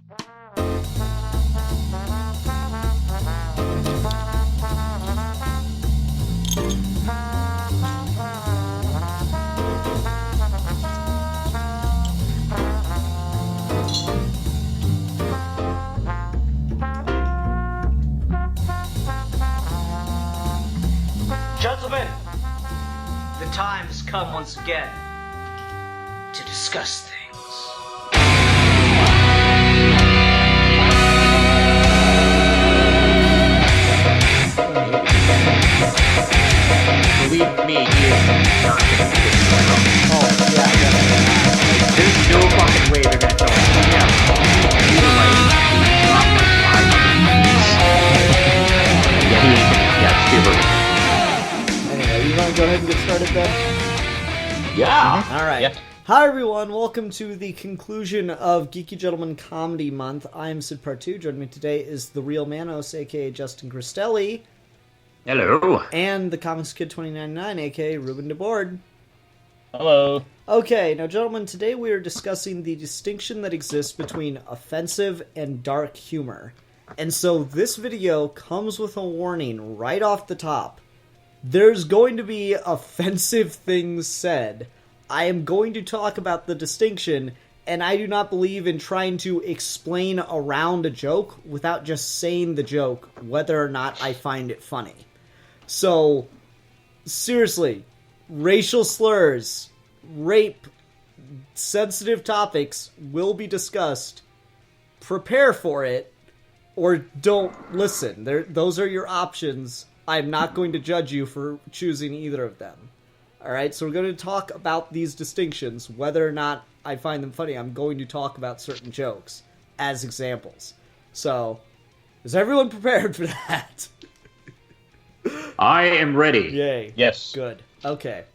Gentlemen, the time has come once again to discuss things. Believe me, he is not going to do this. Oh, yeah. There's no fucking way they're going to tell us. Yeah. Anyway, you want to go ahead and get started, Ben? Yeah. All right. Yeah. Hi, everyone. Welcome to the conclusion of Geeky Gentleman Comedy Month. I'm Sid Part 2. Joining me today is the Real Manos, a.k.a. Justin Cristelli. Hello. And the Comics Kid 2099, a.k.a. Ruben DeBoard. Hello. Okay, now, gentlemen, today we are discussing the distinction that exists between offensive and dark humor. And so this video comes with a warning right off the top. There's going to be offensive things said. I am going to talk about the distinction, and I do not believe in trying to explain around a joke without just saying the joke, whether or not I find it funny. So, seriously, racial slurs, rape, sensitive topics will be discussed. Prepare for it, or don't listen. Those are your options. I'm not going to judge you for choosing either of them. Alright, so we're going to talk about these distinctions. Whether or not I find them funny, I'm going to talk about certain jokes as examples. So, is everyone prepared for that? I am ready. Yay. Yes. Good. Okay.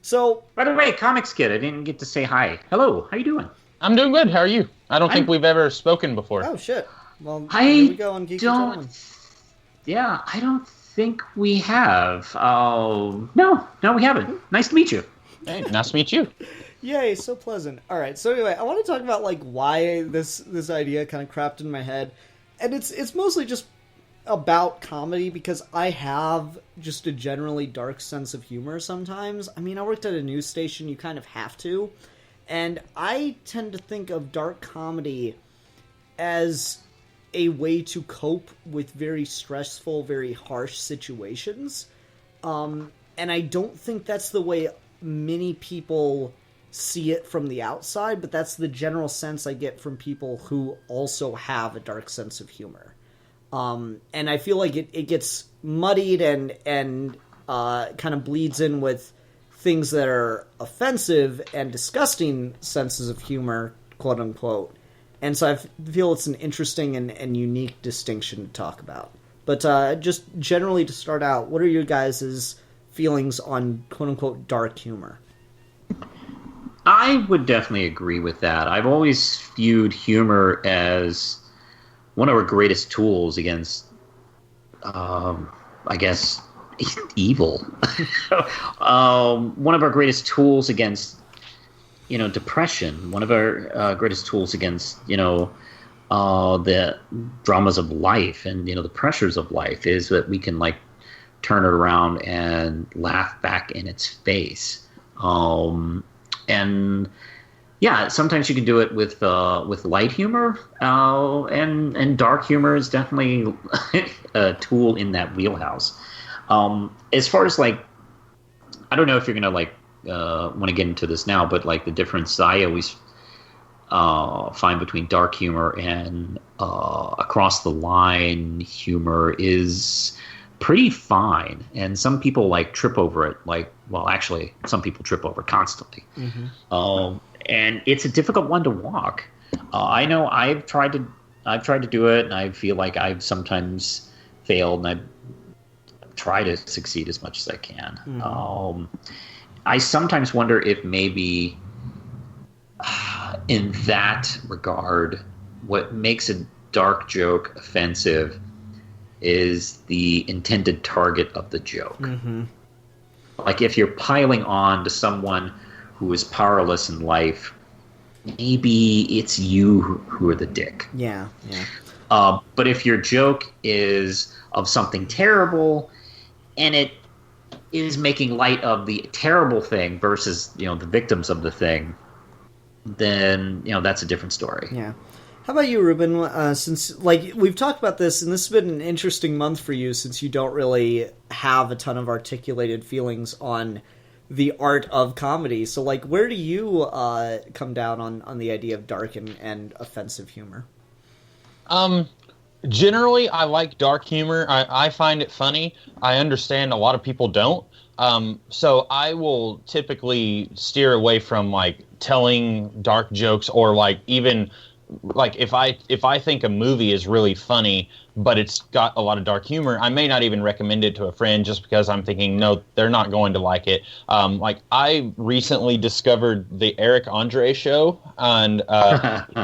So, By the way, Comics Kid, I didn't get to say hi. Hello, how you doing? I'm doing good. How are you? I don't think we've ever spoken before. oh shit. Well, I here we go on Geeky Gentleman. Yeah, I don't think we have. No, we haven't. Nice to meet you. Hey, nice to meet you. Yay, so pleasant. Alright, so anyway, I want to talk about like why this idea kind of crapped in my head. And it's mostly just about comedy because I have just a generally dark sense of humor sometimes. I mean, I worked at a news station, you kind of have to. And I tend to think of dark comedy as a way to cope with very stressful, very harsh situations. And I don't think that's the way many people see it from the outside, but that's the general sense I get from people who also have a dark sense of humor. And I feel like it gets muddied and kind of bleeds in with things that are offensive and disgusting senses of humor, quote unquote. And so I feel it's an interesting and unique distinction to talk about. But just generally to start out, what are your guys' feelings on quote unquote dark humor? I would definitely agree with that. I've always viewed humor as one of our greatest tools against, I guess, evil. One of our greatest tools against, depression. One of our greatest tools against, the dramas of life and, the pressures of life is that we can, turn it around and laugh back in its face. And yeah, sometimes you can do it with light humor, and dark humor is definitely a tool in that wheelhouse. As far as I don't know if you're gonna want to get into this now, but the difference I always find between dark humor and across the line humor is pretty fine, and some people trip over it. Actually, some people trip over it constantly. Mm-hmm. And it's a difficult one to walk. I know I've tried to do it, and I feel like I've sometimes failed, and I try to succeed as much as I can. Mm-hmm. I sometimes wonder if maybe in that regard, what makes a dark joke offensive is the intended target of the joke. Mm-hmm. If you're piling on to someone who is powerless in life, maybe it's you who are the dick. Yeah. But if your joke is of something terrible and it is making light of the terrible thing versus, the victims of the thing, then, that's a different story. Yeah. How about you, Ruben? Since, we've talked about this, and this has been an interesting month for you since you don't really have a ton of articulated feelings on the art of comedy. So, where do you come down on the idea of dark and offensive humor? Generally, I like dark humor. I find it funny. I understand a lot of people don't. So I will typically steer away from telling dark jokes, or even if I think a movie is really funny but it's got a lot of dark humor, I may not even recommend it to a friend just because I'm thinking, no, they're not going to like it. I recently discovered the Eric Andre show, and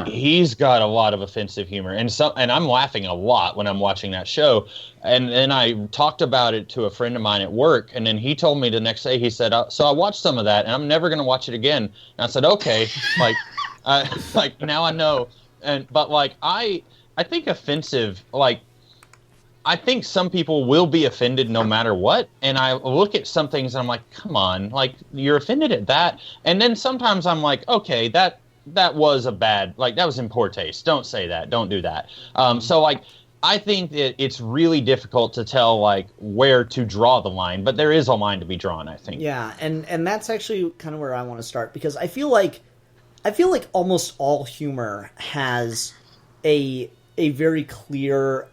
he's got a lot of offensive humor, and I'm laughing a lot when I'm watching that show. And then I talked about it to a friend of mine at work, and then he told me the next day, he said, so I watched some of that and I'm never going to watch it again. And I said, okay, now I know. But I think offensive, I think some people will be offended no matter what. And I look at some things and I'm like, come on, you're offended at that. And then sometimes I'm like, okay, that was a bad, that was in poor taste. Don't say that. Don't do that. I think that it's really difficult to tell where to draw the line, but there is a line to be drawn, I think. Yeah, and that's actually kind of where I want to start, because I feel like almost all humor has a very clear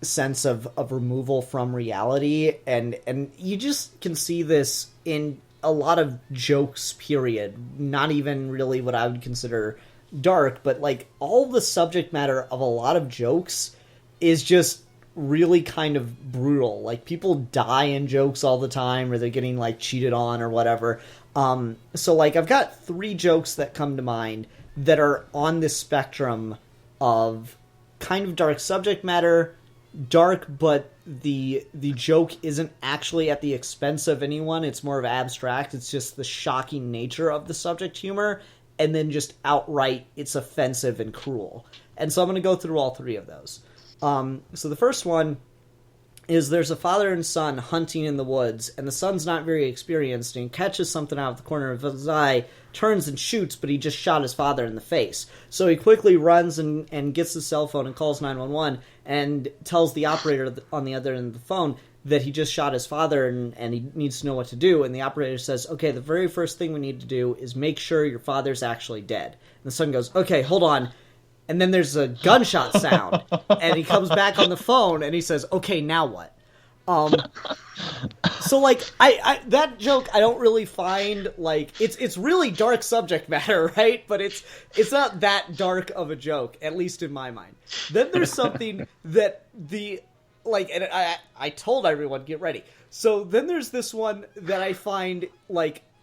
sense of removal from reality, and you just can see this in a lot of jokes, period. Not even really what I would consider dark, but all the subject matter of a lot of jokes is just really kind of brutal. People die in jokes all the time, or they're getting cheated on or whatever. So I've got 3 jokes that come to mind that are on this spectrum of kind of dark subject matter, dark, but the joke isn't actually at the expense of anyone. It's more of abstract. It's just the shocking nature of the subject humor, and then just outright it's offensive and cruel. And so I'm going to go through all 3 of those. So the first one is, there's a father and son hunting in the woods, and the son's not very experienced, and he catches something out of the corner of his eye, turns and shoots, but he just shot his father in the face. So he quickly runs and gets his cell phone and calls 911 and tells the operator on the other end of the phone that he just shot his father and he needs to know what to do. And the operator says, okay, the very first thing we need to do is make sure your father's actually dead. And the son goes, okay, hold on. And then there's a gunshot sound, and he comes back on the phone, and he says, okay, now what? So, I that joke, I don't really find, it's really dark subject matter, right? But it's not that dark of a joke, at least in my mind. Then there's something that and I told everyone, get ready. So then there's this one that I find,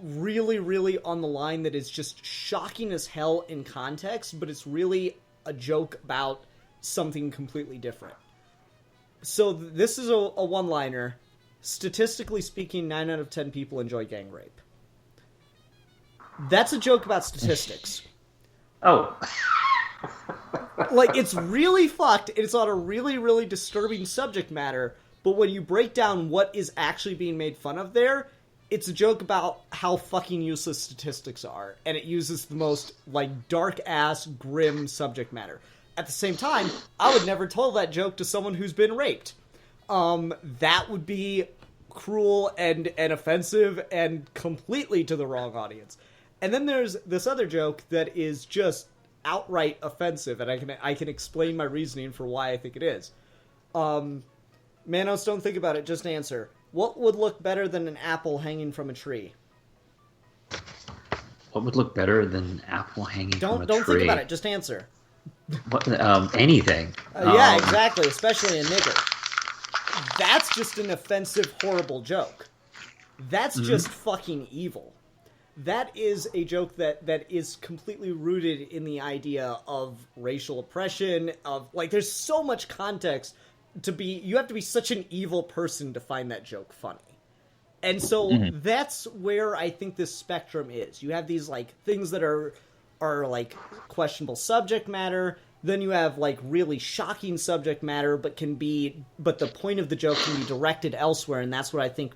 really, really on the line, that is just shocking as hell in context, but it's really a joke about something completely different. So this is a one-liner. Statistically speaking, 9 out of 10 people enjoy gang rape. That's a joke about statistics. Oh. It's really fucked. It's on a really, really disturbing subject matter, but when you break down what is actually being made fun of there, it's a joke about how fucking useless statistics are, and it uses the most, dark-ass, grim subject matter. At the same time, I would never tell that joke to someone who's been raped. That would be cruel and offensive and completely to the wrong audience. And then there's this other joke that is just outright offensive, and I can explain my reasoning for why I think it is. Manos, don't think about it, just answer. What would look better than an apple hanging from a tree? What would look better than an apple hanging from a tree? Don't think about it, just answer. What, anything. Yeah, exactly, especially a nigger. That's just an offensive, horrible joke. That's just fucking evil. That is a joke that is completely rooted in the idea of racial oppression, of, there's so much context you have to be such an evil person to find that joke funny. And so that's where I think this spectrum is. You have these, things that are are like questionable subject matter. Then you have like really shocking subject matter, but the point of the joke can be directed elsewhere, and that's what I think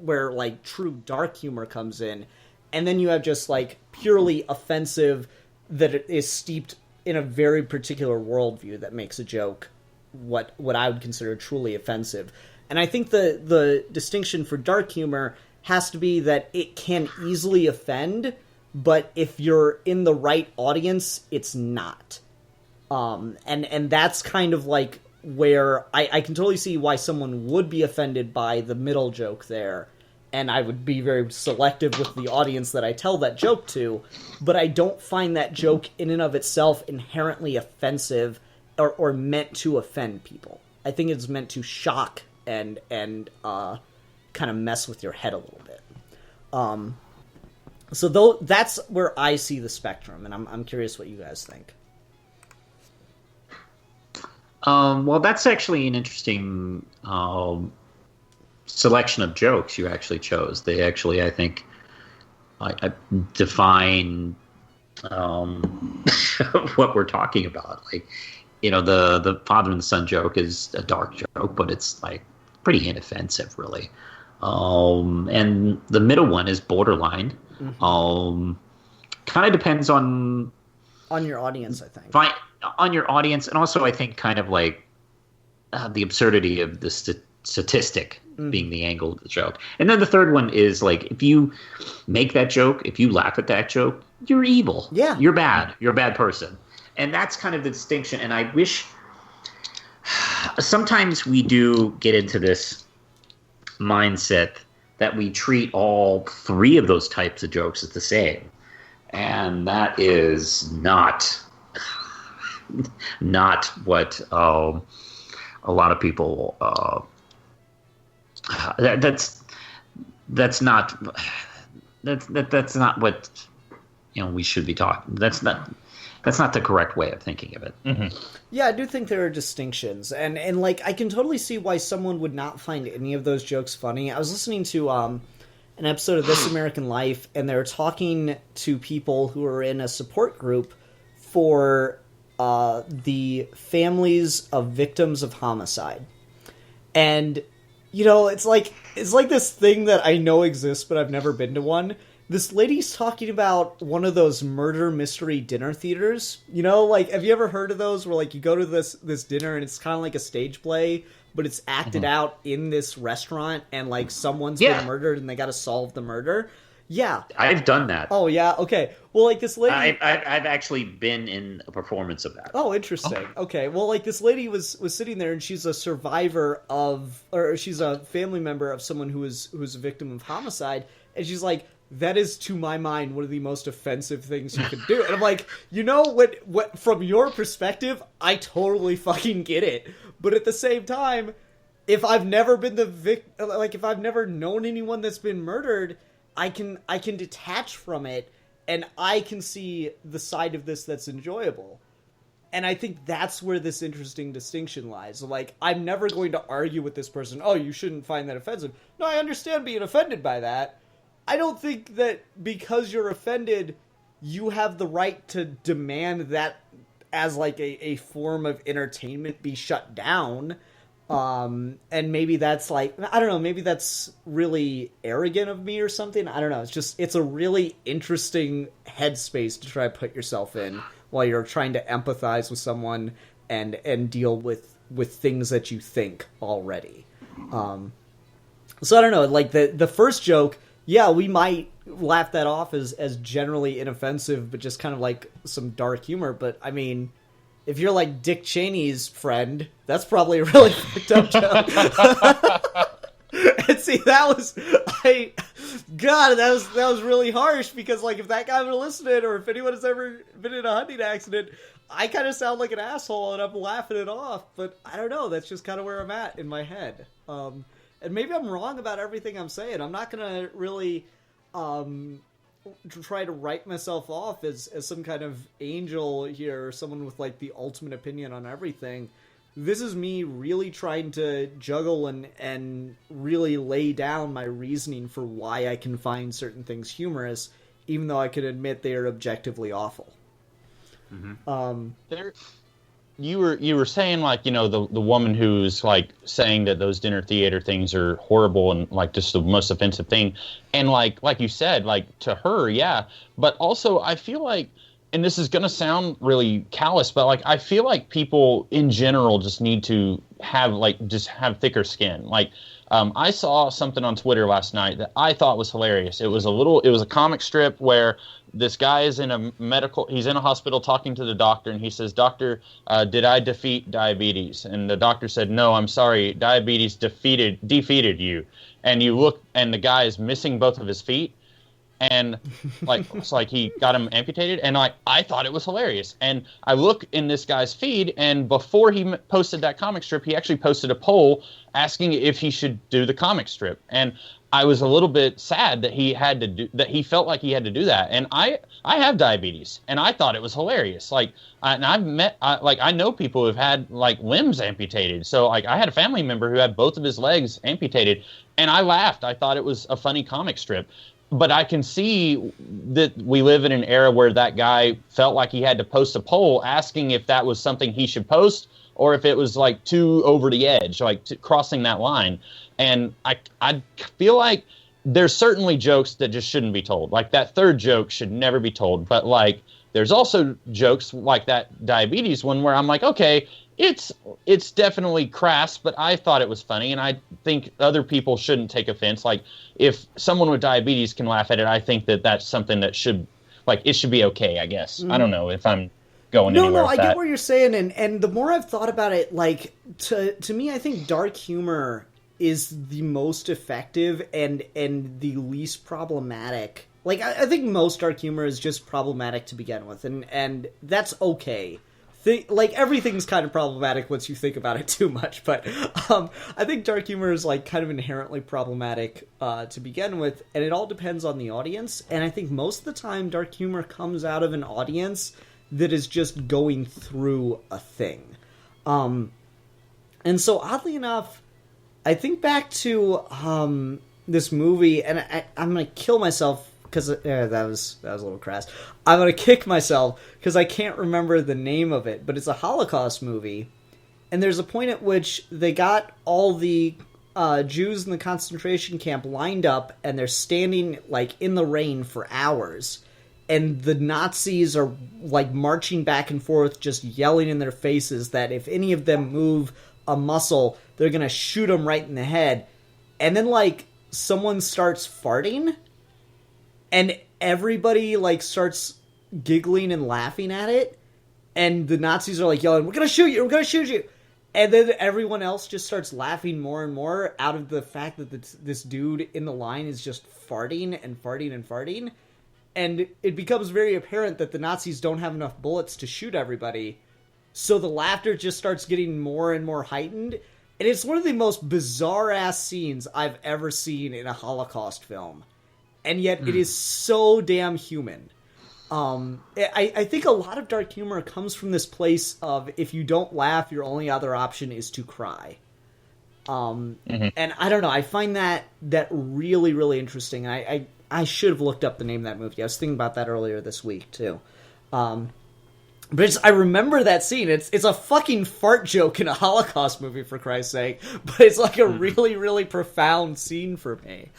where like true dark humor comes in. And then you have just like purely offensive that it is steeped in a very particular worldview that makes a joke what I would consider truly offensive. And I think the distinction for dark humor has to be that it can easily offend, but if you're in the right audience, it's not. And that's kind of like where I can totally see why someone would be offended by the middle joke there. And I would be very selective with the audience that I tell that joke to, but I don't find that joke in and of itself inherently offensive or meant to offend people. I think it's meant to shock and kind of mess with your head a little bit. So that's where I see the spectrum, and I'm curious what you guys think. Well, that's actually an interesting selection of jokes you actually chose. They actually, I think, I define what we're talking about. Like, you know, the father and the son joke is a dark joke, but it's like pretty inoffensive, really. And the middle one is borderline. Mm-hmm. Kind of depends on your audience, I think. On your audience, and also I think kind of like the absurdity of the statistic being the angle of the joke. And then the third one is like, if you make that joke, if you laugh at that joke, you're evil. Yeah. You're bad. You're a bad person. And that's kind of the distinction. And I wish sometimes we do get into this mindset that we treat all three of those types of jokes as the same. And that is not what a lot of people that's not what, you know, we should be talking. That's not the correct way of thinking of it. Mm-hmm. Yeah, I do think there are distinctions, and like I can totally see why someone would not find any of those jokes funny. I was listening to an episode of This American Life, and they're talking to people who are in a support group for the families of victims of homicide. And, you know, it's like this thing that I know exists, but I've never been to one. This lady's talking about one of those murder mystery dinner theaters. You know, like, have you ever heard of those where, like, you go to this dinner and it's kind of like a stage play, but it's acted out in this restaurant and, like, someone's been murdered and they got to solve the murder? Yeah. I've done that. Oh, yeah? Okay. Well, like, this lady... I've actually been in a performance of that. Oh, interesting. Okay. Well, like, this lady was sitting there, and she's a survivor of... Or she's a family member of someone who was a victim of homicide, and she's like, that is, to my mind, one of the most offensive things you could do. And I'm like, you know, what from your perspective, I totally fucking get it. But at the same time, if I've never been if I've never known anyone that's been murdered... I can detach from it, and I can see the side of this that's enjoyable. And I think that's where this interesting distinction lies. Like, I'm never going to argue with this person, oh, you shouldn't find that offensive. No, I understand being offended by that. I don't think that because you're offended, you have the right to demand that as, like, a form of entertainment be shut down. And maybe that's like, I don't know, maybe that's really arrogant of me or something. I don't know. It's a really interesting headspace to try to put yourself in while you're trying to empathize with someone and deal with things that you think already. So I don't know, like the first joke, yeah, we might laugh that off as generally inoffensive, but just kind of like some dark humor. But I mean, if you're like Dick Cheney's friend, that's probably a really fucked up joke. And see, that was really harsh, because like if that guy would have listened, or if anyone has ever been in a hunting accident, I kind of sound like an asshole and I'm laughing it off. But I don't know, that's just kind of where I'm at in my head. And maybe I'm wrong about everything I'm saying. I'm not gonna really try to write myself off as some kind of angel here, or someone with like the ultimate opinion on everything. This is me really trying to juggle and really lay down my reasoning for why I can find certain things humorous, even though I can admit they are objectively awful. There, you were saying, like, you know, the woman who's like saying that those dinner theater things are horrible and like just the most offensive thing, and like you said, like to her, yeah, but also I feel like, and this is gonna sound really callous, but like I feel like people in general just need to have thicker skin. Like, I saw something on Twitter last night that I thought was hilarious. It was a comic strip where this guy is he's in a hospital talking to the doctor, and he says, "Doctor, did I defeat diabetes?" And the doctor said, "No, I'm sorry, diabetes defeated you." And you look, and the guy is missing both of his feet, and like it's like he got him amputated, and I thought it was hilarious. And I look in this guy's feed, and before he posted that comic strip, he actually posted a poll asking if he should do the comic strip. And I was a little bit sad that he felt like he had to do that. And I have diabetes, and I thought it was hilarious. Like, and I know people who've had like limbs amputated. So like I had a family member who had both of his legs amputated, and I laughed. I thought it was a funny comic strip. But I can see that we live in an era where that guy felt like he had to post a poll asking if that was something he should post, or if it was like too over the edge, like crossing that line. And I feel like there's certainly jokes that just shouldn't be told. Like that third joke should never be told. But like there's also jokes like that diabetes one where I'm like, okay, it's definitely crass, but I thought it was funny, and I think other people shouldn't take offense. Like if someone with diabetes can laugh at it, I think that's something that should be okay, I guess. I don't know if I'm going anywhere with that. I get what you're saying, and the more I've thought about it, like to me, I think dark humor is the most effective and the least problematic. Like I think most dark humor is just problematic to begin with, and that's okay. Like everything's kind of problematic once you think about it too much, but I think dark humor is like kind of inherently problematic to begin with, and it all depends on the audience. And I think most of the time, dark humor comes out of an audience that is just going through a thing. And so, oddly enough, I think back to this movie, and I'm gonna kill myself because that was a little crass. I'm gonna kick myself because I can't remember the name of it, but it's a Holocaust movie, and there's a point at which they got all the Jews in the concentration camp lined up, and they're standing like in the rain for hours, and the Nazis are like marching back and forth, just yelling in their faces that if any of them move a muscle, they're gonna shoot them right in the head. And then like someone starts farting, and everybody like starts giggling and laughing at it, and the Nazis are like yelling, "We're gonna shoot you! We're gonna shoot you!" And then everyone else just starts laughing more and more out of the fact that this dude in the line is just farting and farting and farting. And it becomes very apparent that the Nazis don't have enough bullets to shoot everybody. So the laughter just starts getting more and more heightened. And it's one of the most bizarre-ass scenes I've ever seen in a Holocaust film. And yet it is so damn human. I think a lot of dark humor comes from this place of if you don't laugh, your only other option is to cry. And I don't know, I find that really, really interesting. I should have looked up the name of that movie. I was thinking about that earlier this week, too. But I remember that scene. It's a fucking fart joke in a Holocaust movie, for Christ's sake. But it's like a really, really profound scene for me.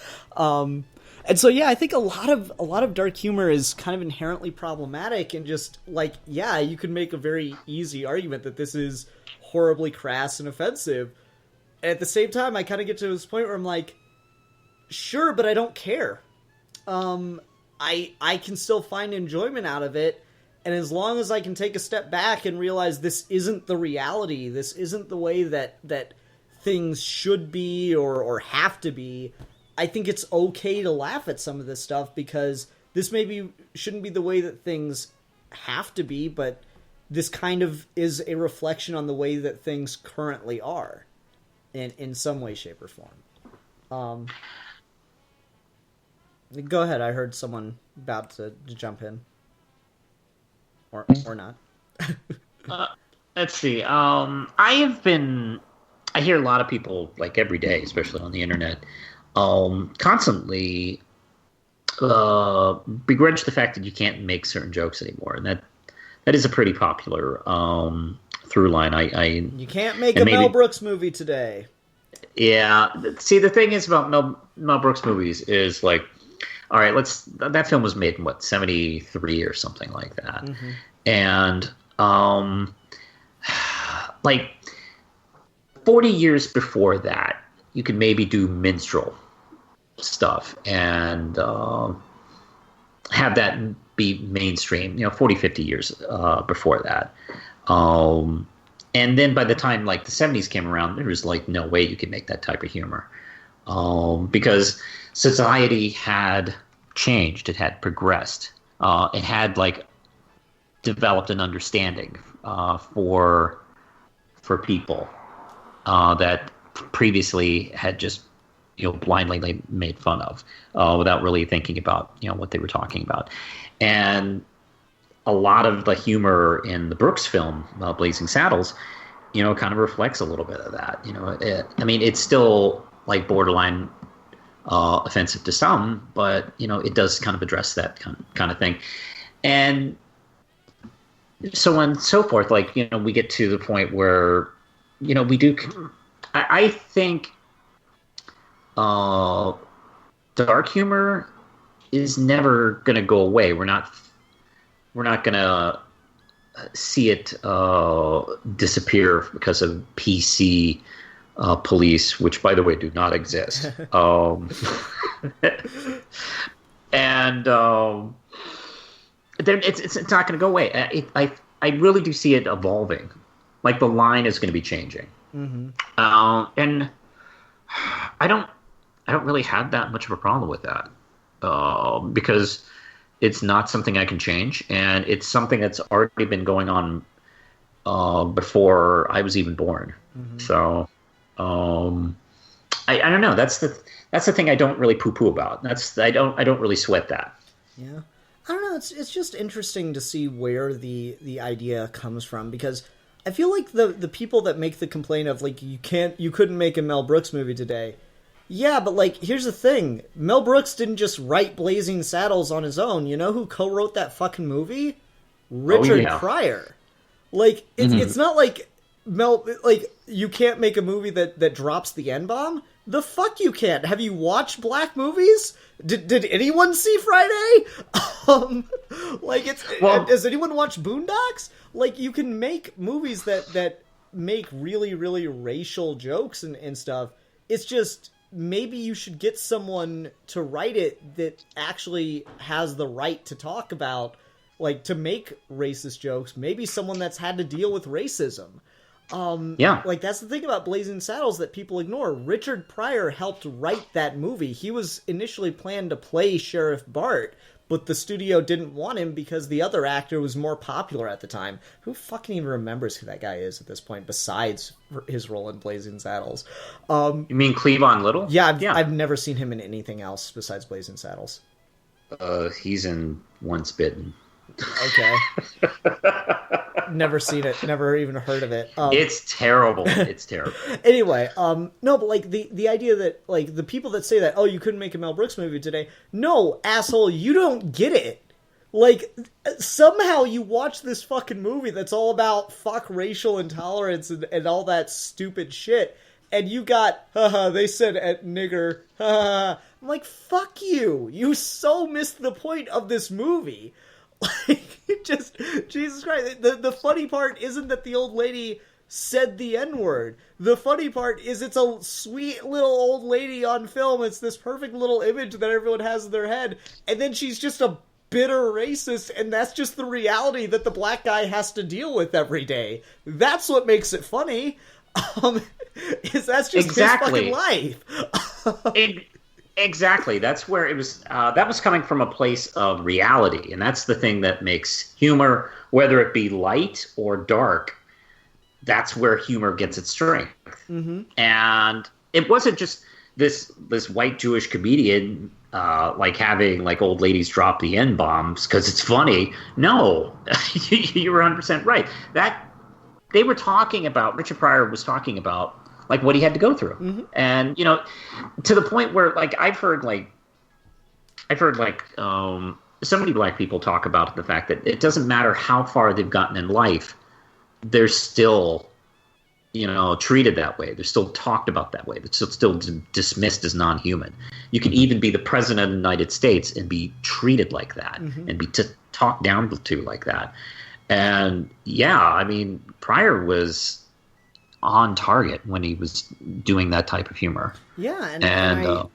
And so, yeah, I think a lot of dark humor is kind of inherently problematic, and just like, yeah, you could make a very easy argument that this is horribly crass and offensive. And at the same time, I kind of get to this point where I'm like, sure, but I don't care. I can still find enjoyment out of it, and as long as I can take a step back and realize this isn't the reality, this isn't the way that things should be or have to be, I think it's okay to laugh at some of this stuff, because this maybe shouldn't be the way that things have to be, but this kind of is a reflection on the way that things currently are in some way, shape, or form. Go ahead, I heard someone about to jump in. Or not. Let's see. I hear a lot of people, like every day, especially on the internet, constantly begrudge the fact that you can't make certain jokes anymore, and that is a pretty popular through line. You can't make a Mel Brooks movie today. Yeah. See, the thing is about Mel Brooks movies is like, all right, that film was made in what, 73 or something like that. Mm-hmm. And like 40 years before that, you could maybe do minstrel stuff and have that be mainstream, 40, 50 years before that. And then by the time like the 70s came around, there was like no way you could make that type of humor. Because society had changed, it had progressed, it had like developed an understanding for people that previously had just blindly made fun of without really thinking about what they were talking about. And a lot of the humor in the Brooks film, Blazing Saddles, kind of reflects a little bit of that. It's still like borderline offensive to some, but it does kind of address that kind of thing, and so on and so forth. Like we get to the point where we do. I think dark humor is never going to go away. We're not going to see it disappear because of PC police, which, by the way, do not exist. And it's not going to go away. I really do see it evolving. Like the line is going to be changing. Mm-hmm. And I don't really have that much of a problem with that because it's not something I can change, and it's something that's already been going on before I was even born. Mm-hmm. So I don't know. That's the thing I don't really poo-poo about. I don't really sweat that. Yeah, I don't know. It's just interesting to see where the idea comes from, because I feel like the people that make the complaint of like you couldn't make a Mel Brooks movie today. Yeah, but like here's the thing: Mel Brooks didn't just write Blazing Saddles on his own. You know who co-wrote that fucking movie? Richard Pryor. Like it's not like you can't make a movie that drops the N-bomb. The fuck you can't. Have you watched black movies? Did anyone see Friday? Does anyone watch Boondocks? Like, you can make movies that make really, really racial jokes and stuff. It's just, maybe you should get someone to write it that actually has the right to talk about, like, to make racist jokes. Maybe someone that's had to deal with racism. Like, that's the thing about Blazing Saddles that people ignore. Richard Pryor helped write that movie. He was initially planned to play Sheriff Bart, but the studio didn't want him because the other actor was more popular at the time. Who fucking even remembers who that guy is at this point, besides his role in Blazing Saddles? You mean Cleavon Little? Yeah, I've never seen him in anything else besides Blazing Saddles. He's in Once Bitten. Okay. Never seen it. Never even heard of it. It's terrible. It's terrible. Anyway, no, but like the idea that like the people that say that, oh, you couldn't make a Mel Brooks movie today. No, asshole, you don't get it. Like, somehow you watch this fucking movie that's all about fuck racial intolerance and all that stupid shit, and you got, they said at nigger, I'm like, fuck you. You so missed the point of this movie. Like, just, Jesus Christ. The funny part isn't that the old lady said the N-word. The funny part is it's a sweet little old lady on film. It's this perfect little image that everyone has in their head. And then she's just a bitter racist, and that's just the reality that the black guy has to deal with every day. That's what makes it funny. Is that's just his fucking life. Exactly. That's where it was. That was coming from a place of reality, and that's the thing that makes humor, whether it be light or dark, that's where humor gets its strength. Mm-hmm. And it wasn't just this white Jewish comedian like having like old ladies drop the N-bombs because it's funny. No, you were 100% right. That they were talking about. Richard Pryor was talking about like what he had to go through. Mm-hmm. And, you know, to the point where like I've heard so many black people talk about the fact that it doesn't matter how far they've gotten in life, they're still, treated that way. They're still talked about that way. They're still dismissed as non-human. You can even be the president of the United States and be treated like that, and be talked down to like that. And yeah, I mean, Pryor was on target when he was doing that type of humor. Yeah, and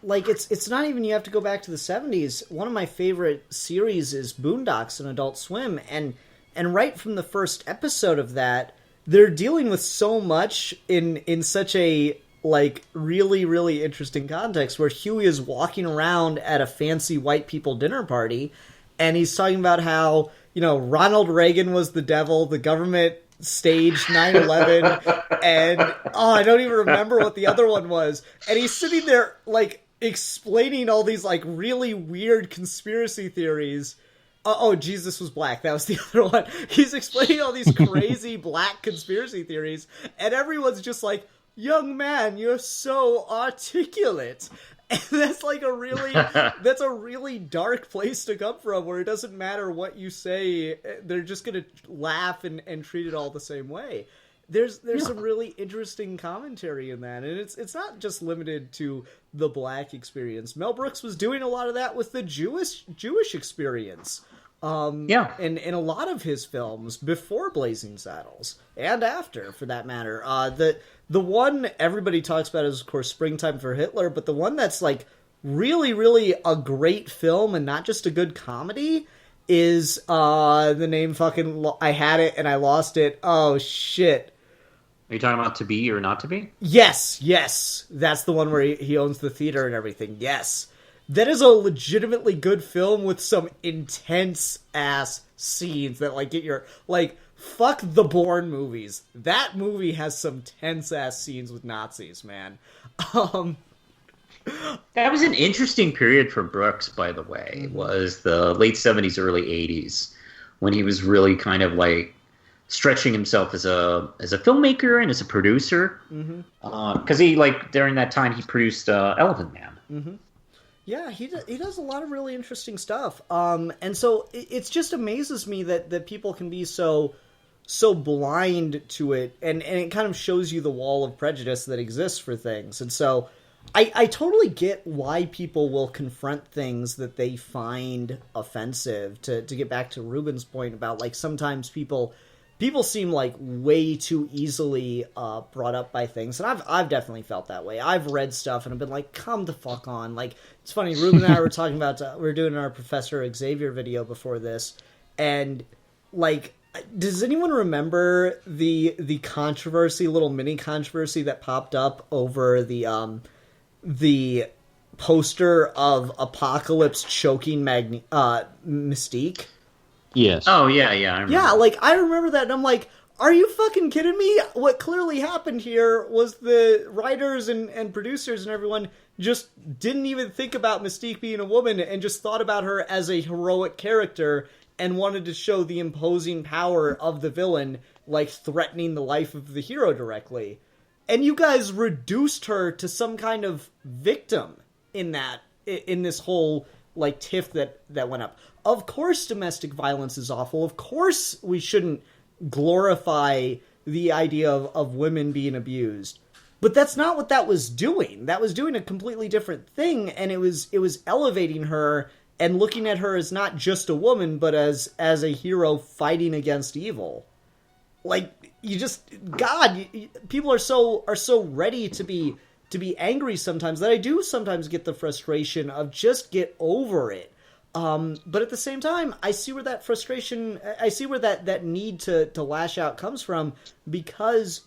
like it's not even, you have to go back to the 70s. One of my favorite series is Boondocks on Adult Swim, and right from the first episode of that, they're dealing with so much in such a like really, really interesting context, where Huey is walking around at a fancy white people dinner party, and he's talking about how, Ronald Reagan was the devil, the government staged 9/11, and I don't even remember what the other one was. And he's sitting there like explaining all these like really weird conspiracy theories. Oh, Jesus was black. That was the other one. He's explaining all these crazy black conspiracy theories, and everyone's just like, "Young man, you're so articulate." And that's like that's a really dark place to come from, where it doesn't matter what you say, they're just going to laugh and treat it all the same way. There's some really interesting commentary in that, and it's not just limited to the black experience. Mel Brooks was doing a lot of that with the Jewish experience. In a lot of his films before Blazing Saddles, and after, for that matter. The one everybody talks about is, of course, Springtime for Hitler, but the one that's like really, really a great film and not just a good comedy is the name fucking I had it and I lost it. Oh shit. Are you talking about To Be or Not to Be? Yes, that's the one where he owns the theater and everything. Yes. That is a legitimately good film with some intense ass scenes that like get your like, fuck the Bourne movies. That movie has some tense ass scenes with Nazis, man. That was an interesting period for Brooks, by the way. It was the late 70s, early 80s, when he was really kind of like stretching himself as a filmmaker and as a producer. Because he, like, during that time, he produced Elephant Man. Yeah, he does a lot of really interesting stuff. And so it just amazes me that people can be so blind to it, and it kind of shows you the wall of prejudice that exists for things. And so I totally get why people will confront things that they find offensive. To get back to Ruben's point about, like, sometimes people seem like way too easily brought up by things, and I've definitely felt that way. I've read stuff and I've been like, come the fuck on. Like, it's funny, Ruben and I were talking about, we were doing our Professor Xavier video before this, and like, does anyone remember the controversy, little mini controversy that popped up over the poster of Apocalypse choking Mystique? Yes. Oh, yeah, I remember. Yeah, like, I remember that, and I'm like, are you fucking kidding me? What clearly happened here was the writers and producers and everyone just didn't even think about Mystique being a woman and just thought about her as a heroic character and wanted to show the imposing power of the villain, like, threatening the life of the hero directly. And you guys reduced her to some kind of victim in this whole, like, tiff that went up. Of course domestic violence is awful. Of course we shouldn't glorify the idea of women being abused. But that's not what that was doing. That was doing a completely different thing, and it was elevating her and looking at her as not just a woman, but as a hero fighting against evil. Like, people are so ready to be angry sometimes that I do sometimes get the frustration of just get over it. But at the same time, I see where that frustration, I see where that need to lash out comes from, because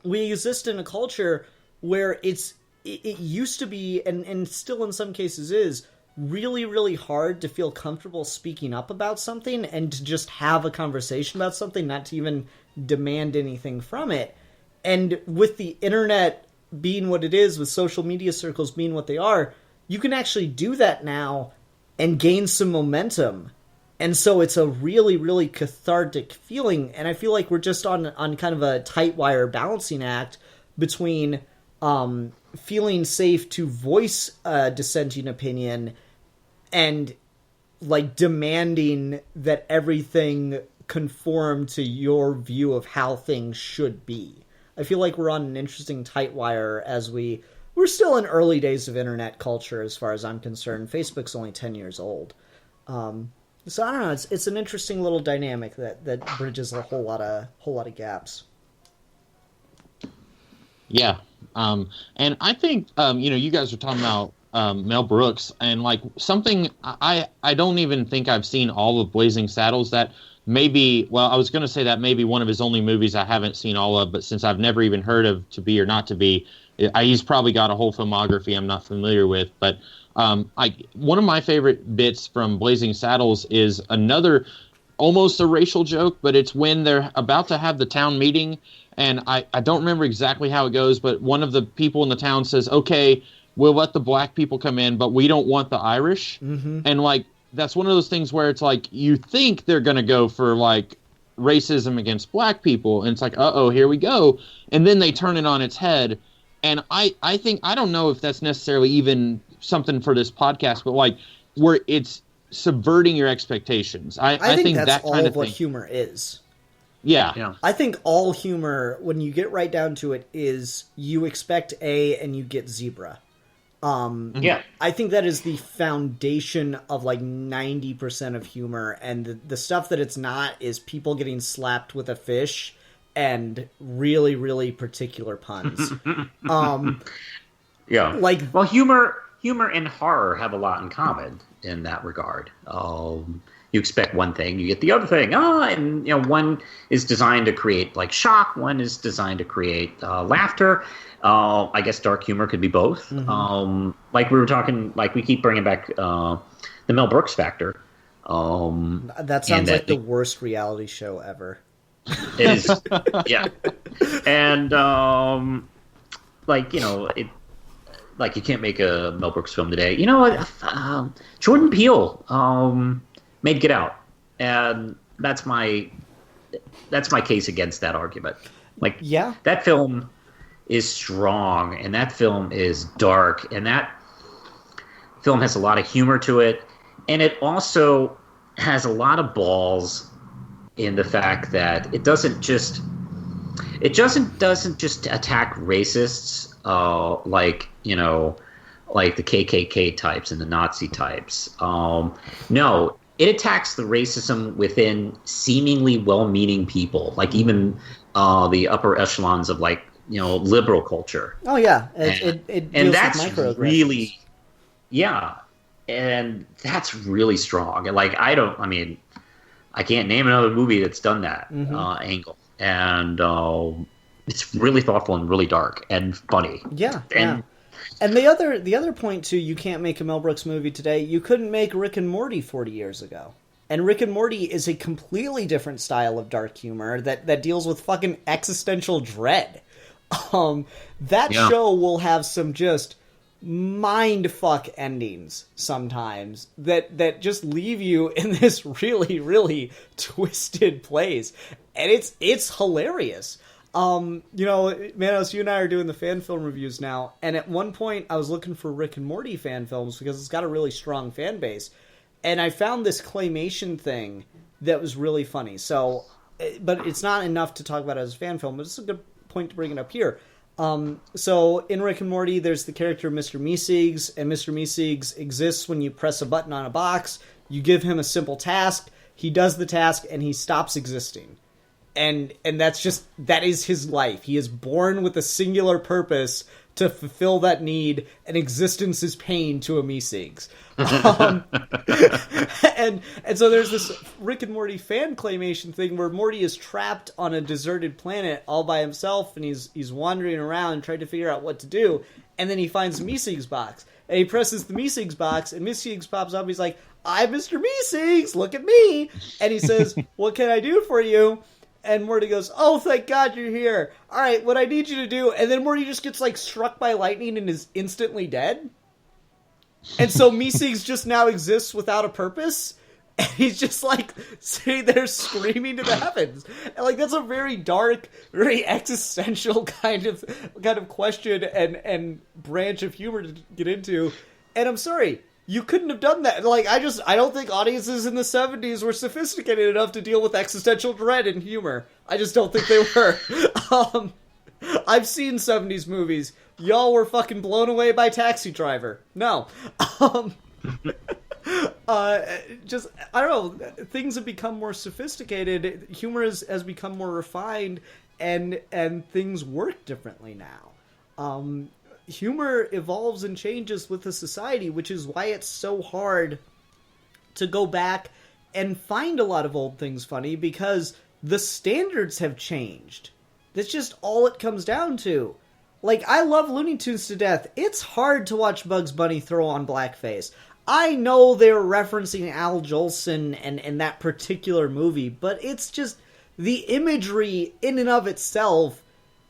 we exist in a culture where it used to be, and still in some cases is, really, really hard to feel comfortable speaking up about something and to just have a conversation about something, not to even demand anything from it. And with the internet being what it is, with social media circles being what they are, you can actually do that now and gain some momentum. And so it's a really, really cathartic feeling. And I feel like we're just on kind of a tight wire balancing act between feeling safe to voice a dissenting opinion and like demanding that everything conform to your view of how things should be. I feel like we're on an interesting tight wire as we're still in early days of internet culture as far as I'm concerned. Facebook's only 10 years old. So I don't know, it's an interesting little dynamic that bridges a whole lot of gaps. Yeah. And I think, you guys were talking about Mel Brooks, and like something I don't even think I've seen all of Blazing Saddles. That maybe, well, I was going to say that maybe one of his only movies I haven't seen all of, but since I've never even heard of To Be or Not to Be, he's probably got a whole filmography I'm not familiar with. But one of my favorite bits from Blazing Saddles is another almost a racial joke, but it's when they're about to have the town meeting, and I don't remember exactly how it goes, but one of the people in the town says, okay, we'll let the black people come in, but we don't want the Irish. Mm-hmm. And like, that's one of those things where it's like, you think they're going to go for like racism against black people. And it's like, uh-oh, here we go. And then they turn it on its head. And I think, I don't know if that's necessarily even something for this podcast, but like where it's subverting your expectations. I think that's that all kind of what thing. humor is. Yeah. I think all humor, when you get right down to it, is you expect A and you get zebra. I think that is the foundation of like 90% of humor, and the stuff that it's not is people getting slapped with a fish and really, really particular puns. Like, well, humor and horror have a lot in common in that regard. You expect one thing, you get the other thing. And one is designed to create like shock, one is designed to create laughter. I guess dark humor could be both. Mm-hmm. Like we were talking, like we keep bringing back the Mel Brooks factor. That sounds like the worst reality show ever. It is, yeah. And like you can't make a Mel Brooks film today. Jordan Peele made Get Out, and that's my case against that argument. Like, yeah, that film is strong, and that film is dark, and that film has a lot of humor to it, and it also has a lot of balls in the fact that it doesn't just attack racists like the KKK types and the Nazi types. No, it attacks the racism within seemingly well-meaning people, like even the upper echelons of liberal culture. Oh yeah, it deals and that's with microaggressions. Really, yeah, and that's really strong. And I can't name another movie that's done that angle, and it's really thoughtful and really dark and funny. Yeah, And the other point too, you can't make a Mel Brooks movie today. You couldn't make Rick and Morty 40 years ago. And Rick and Morty is a completely different style of dark humor that deals with fucking existential dread. That show will have some just mindfuck endings sometimes that just leave you in this really, really twisted place. And it's hilarious. Manos, you and I are doing the fan film reviews now, and at one point I was looking for Rick and Morty fan films because it's got a really strong fan base, and I found this claymation thing that was really funny. So, but it's not enough to talk about it as a fan film, but it's a good point to bring it up here. So in Rick and Morty, there's the character Mr. Meeseeks, and Mr. Meeseeks exists when you press a button on a box. You give him a simple task, he does the task, and he stops existing. And that is his life. He is born with a singular purpose to fulfill that need, and existence is pain to a Meeseeks. And so there's this Rick and Morty fan claymation thing where Morty is trapped on a deserted planet all by himself, and he's wandering around trying to figure out what to do, and then he finds a Meeseeks box. And he presses the Meeseeks box, and Meeseeks pops up, and he's like, "I'm Mr. Meeseeks, look at me!" And he says, "What can I do for you?" And Morty goes, "Oh, thank God you're here. All right, what I need you to do..." And then Morty just gets, struck by lightning and is instantly dead. And so Meeseeks just now exists without a purpose. And he's just, sitting there screaming to the heavens. And, that's a very dark, very existential kind of question and branch of humor to get into. And I'm sorry, you couldn't have done that. Like, I don't think audiences in the 70s were sophisticated enough to deal with existential dread and humor. I just don't think they were. I've seen 70s movies. Y'all were fucking blown away by Taxi Driver. No. Just, I don't know, things have become more sophisticated. Humor has become more refined, and things work differently now. Humor evolves and changes with the society, which is why it's so hard to go back and find a lot of old things funny, because the standards have changed. That's just all it comes down to. Like, I love Looney Tunes to death. It's hard to watch Bugs Bunny throw on blackface. I know they're referencing Al Jolson and that particular movie, but it's just, the imagery in and of itself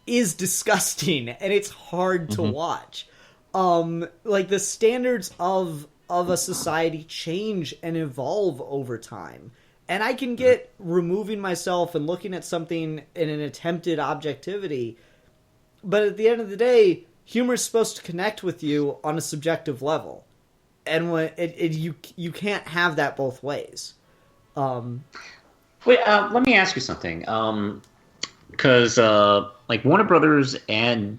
is disgusting, and it's hard to watch. Like, the standards of a society change and evolve over time. And I can get removing myself and looking at something in an attempted objectivity, but at the end of the day, humor is supposed to connect with you on a subjective level. And when you can't have that both ways. Wait, let me ask you something. Because like Warner Brothers and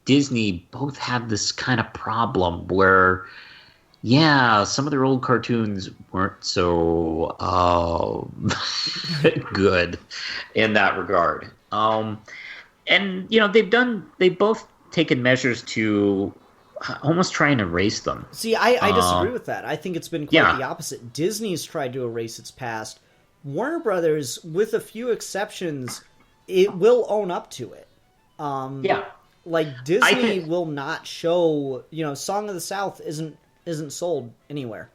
Disney both have this kind of problem where, yeah, some of their old cartoons weren't so good in that regard. And you know, they've both taken measures to almost try and erase them. See, I disagree with that. I think it's been quite the opposite. Disney's tried to erase its past. Warner Brothers, with a few exceptions, it will own up to it. Like, Disney will not show, you know, Song of the South isn't sold anywhere.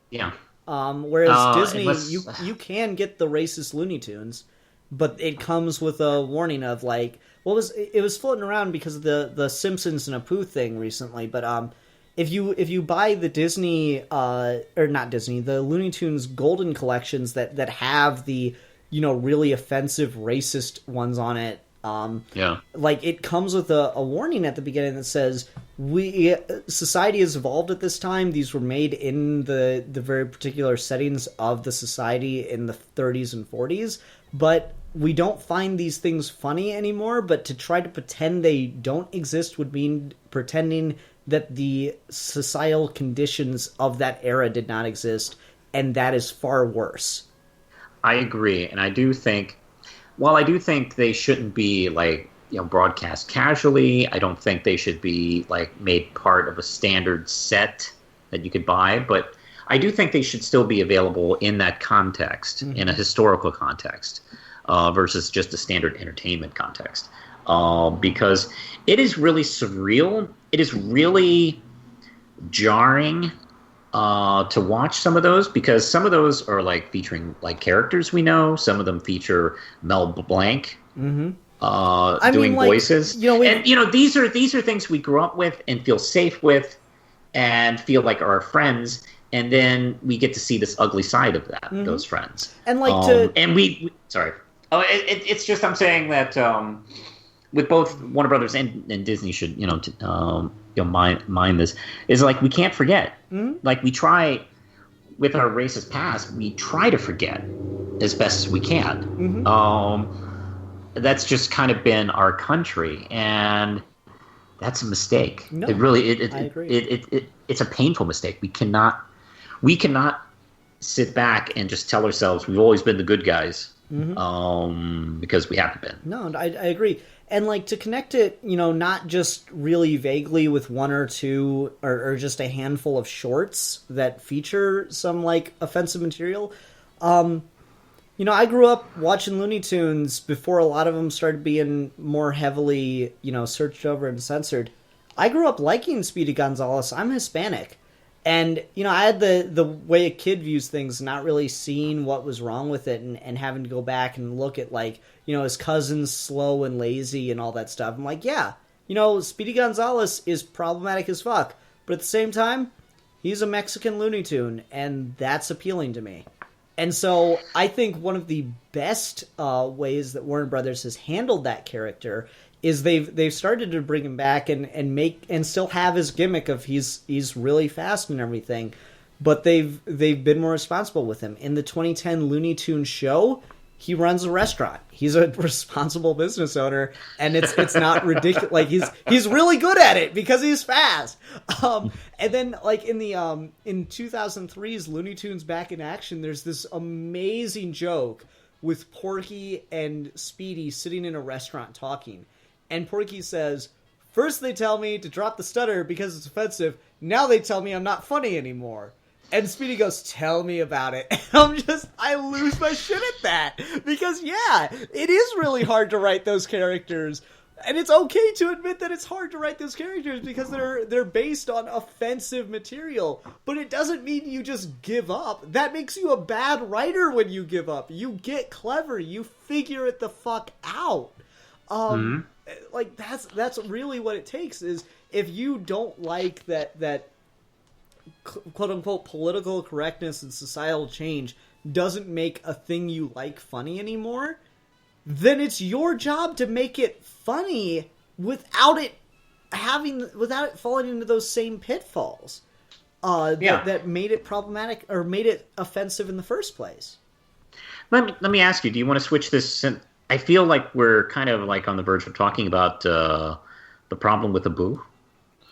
Yeah. Whereas Disney, you can get the racist Looney Tunes, but it comes with a warning of, like, it was floating around because of the Simpsons and Apu thing recently, but if you buy the Disney or not Disney, the Looney Tunes Golden collections that have the, you know, really offensive racist ones on it, like, it comes with a warning at the beginning that says society has evolved at this time. These were made in the very particular settings of the society in the 30s and 40s, but we don't find these things funny anymore. But to try to pretend they don't exist would mean pretending that the societal conditions of that era did not exist, and that is far worse. I agree, and I do think, while I do think they shouldn't be, like, you know, broadcast casually, I don't think they should be, like, made part of a standard set that you could buy, but I do think they should still be available in that context, in a historical context, versus just a standard entertainment context. Because it is really surreal. It is really jarring to watch some of those, because some of those are, like, featuring, like, characters we know. Some of them feature Mel Blanc doing voices. You know, and, you know, these are things we grew up with and feel safe with and feel like are our friends. And then we get to see this ugly side of that, those friends. And, like, and we sorry. Oh, it's just, I'm saying that with both Warner Brothers and Disney should, you know, mind this, is, like, we can't forget. Like, we try, with our racist past, we try to forget as best as we can. That's just kind of been our country, and that's a mistake. No, it really, I agree. It's a painful mistake. We cannot sit back and just tell ourselves we've always been the good guys, because we haven't been. No, I agree. And, like, to connect it, you know, not just really vaguely with one or two or just a handful of shorts that feature some, like, offensive material. You know, I grew up watching Looney Tunes before a lot of them started being more heavily, you know, searched over and censored. I grew up liking Speedy Gonzales. I'm Hispanic. And, you know, I had the way a kid views things, not really seeing what was wrong with it, and having to go back and look at, like, you know, his cousin's slow and lazy and all that stuff. I'm like, yeah, you know, Speedy Gonzales is problematic as fuck. But at the same time, he's a Mexican Looney Tune, and that's appealing to me. And so I think one of the best ways that Warner Brothers has handled that character is they've started to bring him back and make and still have his gimmick of he's really fast and everything, but they've been more responsible with him. In the 2010 Looney Tunes show, he runs a restaurant. He's a responsible business owner, and it's not ridiculous. Like he's really good at it because he's fast. And then like in the in 2003's Looney Tunes Back in Action, there's this amazing joke with Porky and Speedy sitting in a restaurant talking, and Porky says, "First they tell me to drop the stutter because it's offensive. Now they tell me I'm not funny anymore." And Speedy goes, "Tell me about it." And I lose my shit at that. Because, yeah, it is really hard to write those characters. And it's okay to admit that it's hard to write those characters because they're based on offensive material. But it doesn't mean you just give up. That makes you a bad writer when you give up. You get clever. You figure it the fuck out. Like, that's really what it takes, is if you don't like that quote-unquote political correctness and societal change doesn't make a thing you like funny anymore, then it's your job to make it funny without it falling into those same pitfalls that made it problematic or made it offensive in the first place. Let me ask you, do you want to switch this? I feel like we're kind of like on the verge of talking about the problem with Abu.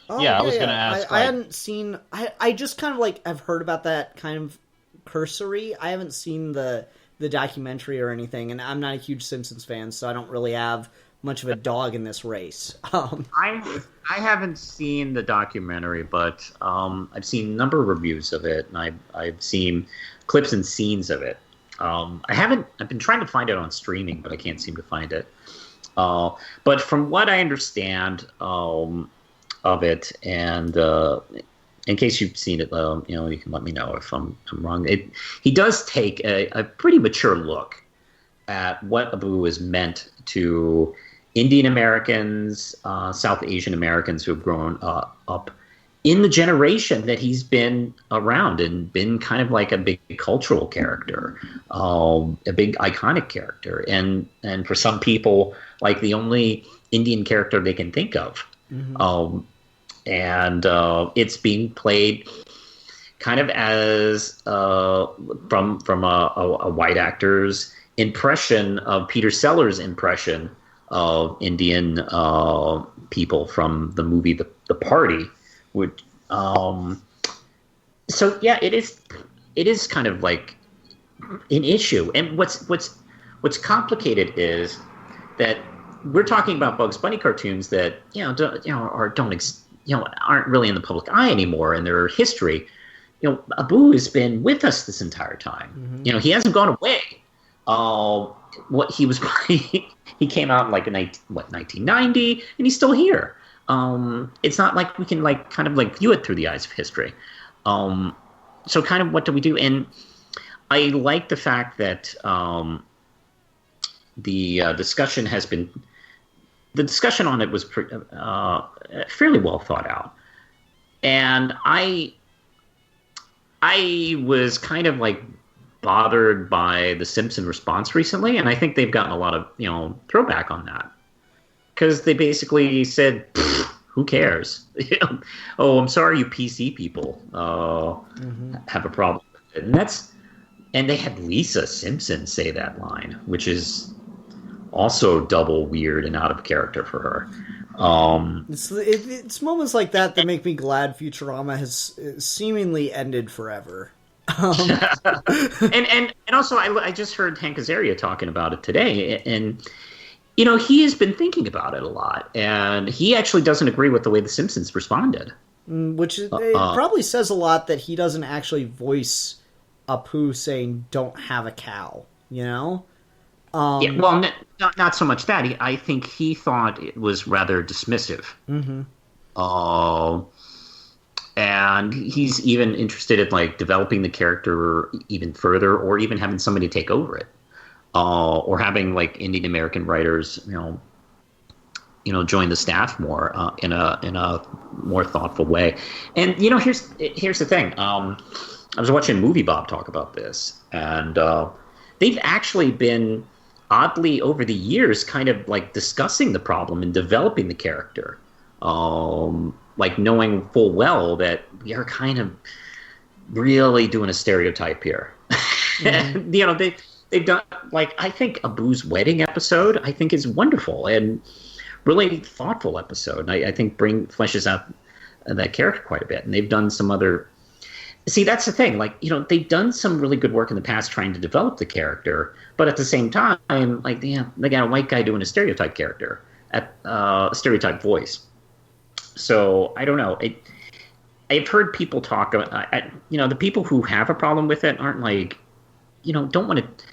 Oh, I was going to ask. I hadn't seen. I just kind of like I've heard about that kind of cursory. I haven't seen the documentary or anything, and I'm not a huge Simpsons fan, so I don't really have much of a dog in this race. I haven't seen the documentary, but I've seen a number of reviews of it, and I've seen clips and scenes of it. I've been trying to find it on streaming, but I can't seem to find it. But from what I understand of it, and in case you've seen it, you can let me know if I'm wrong. He does take a pretty mature look at what Abu is meant to Indian Americans, South Asian Americans who have grown up in the generation that he's been around and been kind of like a big cultural character, a big iconic character, and for some people, like the only Indian character they can think of. Mm-hmm. And it's being played kind of as from a white actor's impression of Peter Sellers' impression of Indian people from the movie The Party. Which, so yeah, it is kind of like an issue. And what's complicated is that we're talking about Bugs Bunny cartoons that aren't really in the public eye anymore in their history. Abu has been with us this entire time. Mm-hmm. He hasn't gone away. What he was, he came out in 1990, and he's still here. It's not like we can kind of view it through the eyes of history. So kind of what do we do? And I like the fact that the discussion on it was fairly well thought out, and I was kind of bothered by the Simpson response recently, and I think they've gotten a lot of throwback on that, because they basically said, "Who cares?" Oh, I'm sorry, you PC people have a problem with it, and they had Lisa Simpson say that line, which is also double weird and out of character for her. It's moments like that make me glad Futurama has seemingly ended forever. And also I just heard Hank Azaria talking about it today, and he has been thinking about it a lot, and he actually doesn't agree with the way the Simpsons responded, which it probably says a lot that he doesn't actually voice Apu saying "don't have a cow," Yeah, well, not so much that. I think he thought it was rather dismissive. Mm-hmm. And he's even interested in developing the character even further, or even having somebody take over it, or having Indian American writers, join the staff more in a more thoughtful way. And here's the thing. I was watching Movie Bob talk about this, and they've actually been oddly over the years kind of like discussing the problem and developing the character, like knowing full well that we are kind of really doing a stereotype here. And, you know, they've done, like, I think Abu's wedding episode I think is wonderful and really thoughtful episode. I think fleshes out that character quite a bit. And they've done some other. See, that's the thing. Like, you know, they've done some really good work in the past trying to develop the character, but at the same time, like, they got a white guy doing a stereotype character at a stereotype voice. So I don't know. I've heard people talk about, you know, the people who have a problem with it aren't like, you know, don't want to.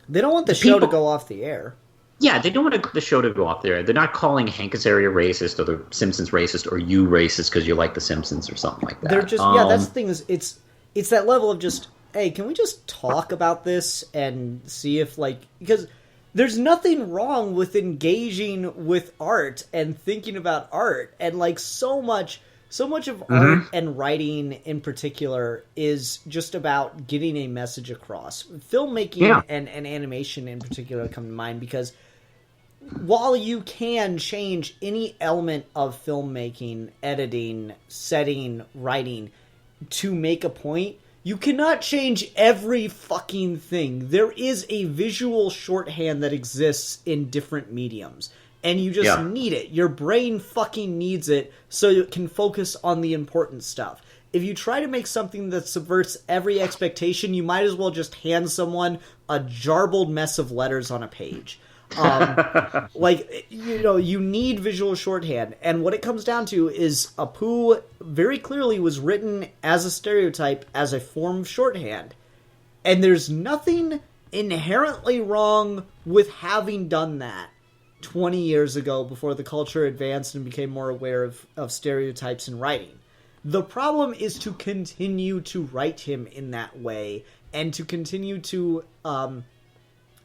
They don't want the show to go off the air. Yeah, they don't want the show to go off there. They're not calling Hank Azaria racist or the Simpsons racist or you racist because you like the Simpsons or something like that. They're just that's the thing is it's that level of just, hey, can we just talk about this and see if, like, because there's nothing wrong with engaging with art and thinking about art, and like so much of art and writing in particular is just about getting a message across. Filmmaking and animation in particular come to mind because while you can change any element of filmmaking, editing, setting, writing to make a point, you cannot change every fucking thing. There is a visual shorthand that exists in different mediums, and you just need it. Your brain fucking needs it so you can focus on the important stuff. If you try to make something that subverts every expectation, you might as well just hand someone a jarbled mess of letters on a page. Like, you know, you need visual shorthand, and what it comes down to is Apu very clearly was written as a stereotype, as a form of shorthand, and there's nothing inherently wrong with having done that 20 years ago before the culture advanced and became more aware of stereotypes in writing. The problem is to continue to write him in that way and to continue to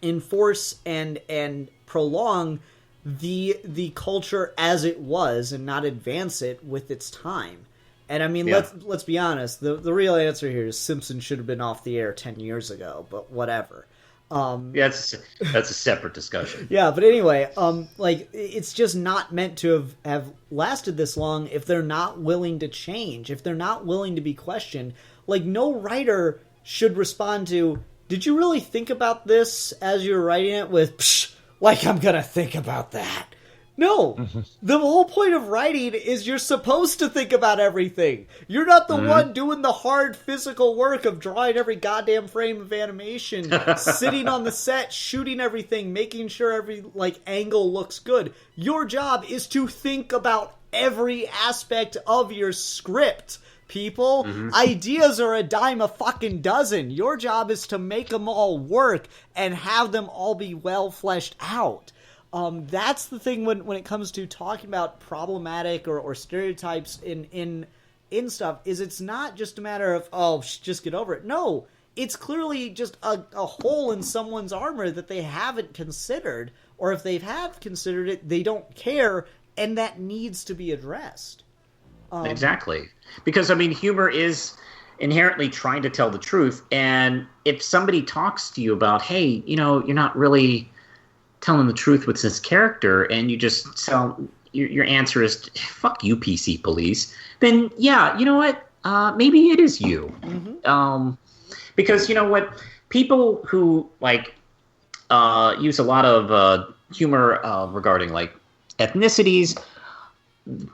enforce and prolong the culture as it was and not advance it with its time. And I mean, let's be honest. The real answer here is Simpsons should have been off the air 10 years ago, but whatever. That's a separate discussion. Yeah, but anyway, like, it's just not meant to have lasted this long if they're not willing to change, if they're not willing to be questioned. Like, no writer should respond to, did you really think about this as you were writing it, with, psh, like I'm gonna think about that. No, the whole point of writing is you're supposed to think about everything. You're not the one doing the hard physical work of drawing every goddamn frame of animation, sitting on the set, shooting everything, making sure every, like, angle looks good. Your job is to think about every aspect of your script. People, ideas are a dime a fucking dozen. Your job is to make them all work and have them all be well fleshed out. That's the thing when it comes to talking about problematic or stereotypes in stuff, is it's not just a matter of, oh, just get over it. No, it's clearly just a hole in someone's armor that they haven't considered, or if they have considered it, they don't care, and that needs to be addressed. Exactly. Because, I mean, humor is inherently trying to tell the truth, and if somebody talks to you about, hey, you know, you're not really telling the truth with this character, and you just tell your answer is, fuck you, PC police, then, yeah, you know what? Maybe it is you. Because, you know what? People who, like, use a lot of humor regarding, like, ethnicities,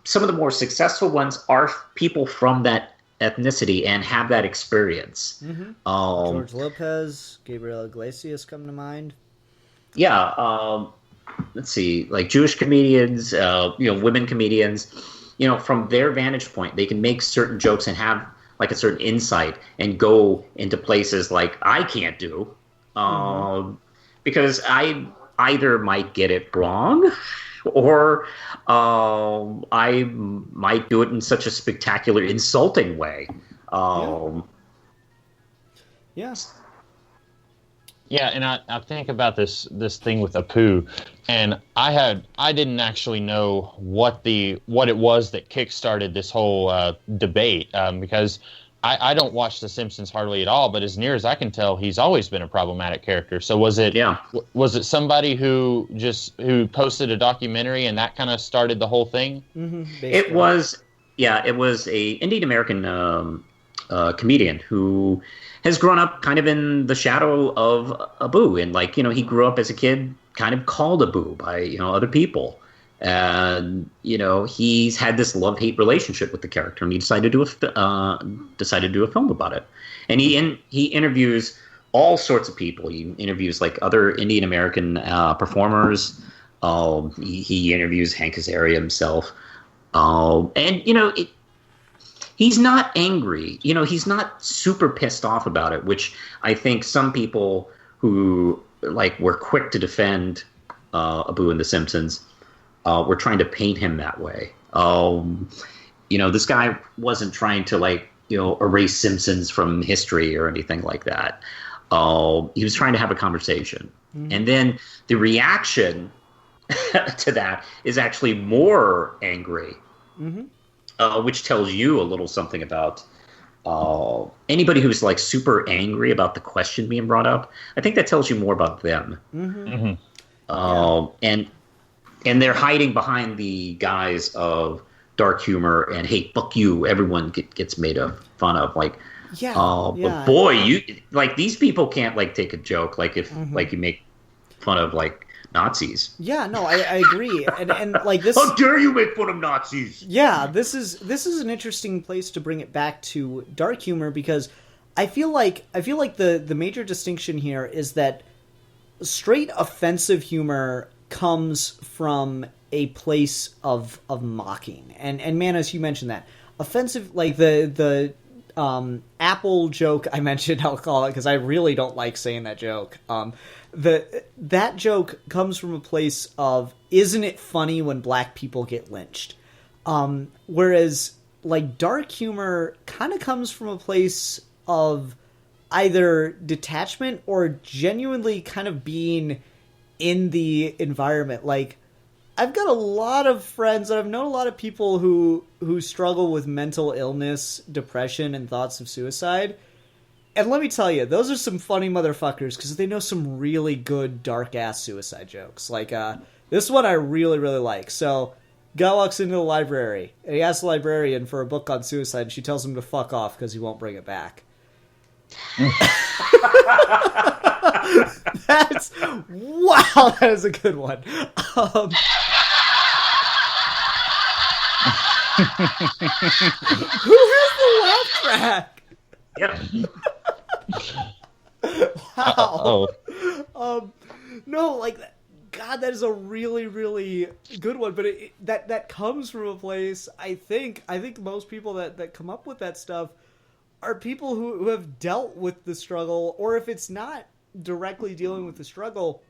some of the more successful ones are people from that ethnicity and have that experience. George Lopez, Gabriel Iglesias come to mind. Yeah, let's see, like Jewish comedians, women comedians, from their vantage point, they can make certain jokes and have like a certain insight and go into places like I can't do, because I either might get it wrong, or I might do it in such a spectacular, insulting way. Yeah, and I think about this thing with Apu, and I didn't actually know what it was that kickstarted this whole debate, because I don't watch The Simpsons hardly at all, but as near as I can tell, he's always been a problematic character. So was it Yeah. was it somebody who posted a documentary and that kind of started the whole thing? It was, yeah, it was a Indian American comedian who has grown up kind of in the shadow of Abu, and like, you know, he grew up as a kid kind of called Abu by, you know, other people, and you know, he's had this love-hate relationship with the character, and he decided to do a film about it. And he interviews all sorts of people. He interviews like other Indian American performers. He interviews Hank Azaria himself. And you know, he's not angry. You know, he's not super pissed off about it, which I think some people who like were quick to defend Abu and The Simpsons were trying to paint him that way. You know, this guy wasn't trying to like, you know, erase Simpsons from history or anything like that. He was trying to have a conversation. Mm-hmm. And then the reaction to that is actually more angry. Mm-hmm. Which tells you a little something about anybody who's like super angry about the question being brought up. I think that tells you more about them. Mm-hmm. Mm-hmm. And they're hiding behind the guise of dark humor and hey, fuck you. Everyone gets made fun of. Like, but boy, you like these people can't like take a joke. Like if like you make fun of like Nazis. Yeah, no, I agree, and like this. How dare you make fun of Nazis? Yeah, this is an interesting place to bring it back to dark humor, because I feel like the major distinction here is that straight offensive humor comes from a place of mocking, and man, as you mentioned that offensive, like the Apple joke I mentioned, I'll call it because I really don't like saying that joke. That joke comes from a place of, isn't it funny when black people get lynched? Whereas like dark humor kind of comes from a place of either detachment or genuinely kind of being in the environment. Like, I've got a lot of friends, and I've known a lot of people who struggle with mental illness, depression, and thoughts of suicide. And let me tell you, those are some funny motherfuckers, because they know some really good dark-ass suicide jokes. Like, this one I really, really like. So, guy walks into the library, and he asks the librarian for a book on suicide, and she tells him to fuck off because he won't bring it back. Wow, that is a good one. Who has the laugh track? Yep. Wow. No, like, God, that is a really, really good one. But that comes from a place. I think most people that come up with that stuff are people who have dealt with the struggle, or if it's not directly dealing with the struggle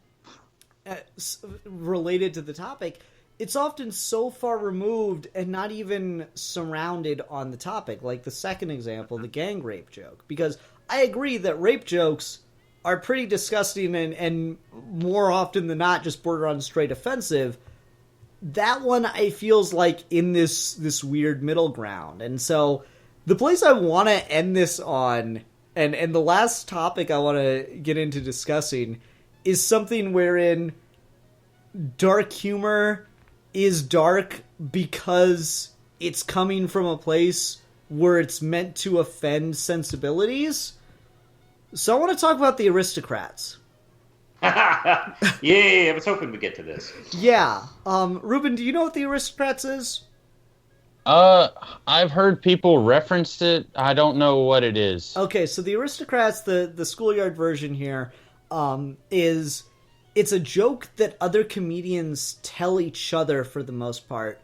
related to the topic, it's often so far removed and not even surrounded on the topic. Like the second example, the gang rape joke. Because I agree that rape jokes are pretty disgusting and more often than not just border on straight offensive. That one I feels like in this weird middle ground. And so the place I want to end this on, and the last topic I want to get into discussing, is something wherein dark humor is dark because it's coming from a place where it's meant to offend sensibilities. So I want to talk about the Aristocrats. Yeah, I was hoping we'd get to this. Yeah. Ruben, do you know what the Aristocrats is? I've heard people reference it. I don't know what it is. Okay, so the Aristocrats, the schoolyard version here, is it's a joke that other comedians tell each other for the most part,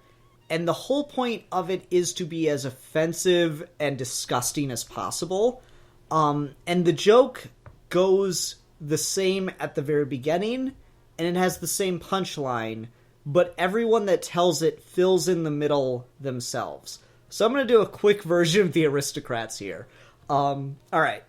and the whole point of it is to be as offensive and disgusting as possible. And the joke goes the same at the very beginning, and it has the same punchline, but everyone that tells it fills in the middle themselves. So I'm going to do a quick version of the Aristocrats here. Alright.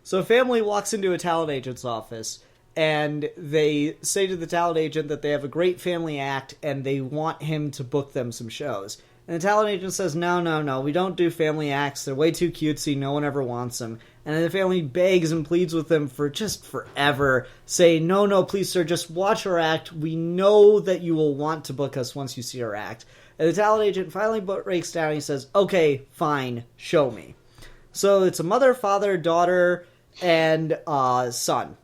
So a family walks into a talent agent's office, and they say to the talent agent that they have a great family act, and they want him to book them some shows. And the talent agent says, no, we don't do family acts. They're way too cutesy. No one ever wants them. And then the family begs and pleads with them for just forever, saying, no, please, sir, just watch our act. We know that you will want to book us once you see our act. And the talent agent finally breaks down and he says, okay, fine, show me. So it's a mother, father, daughter, and son.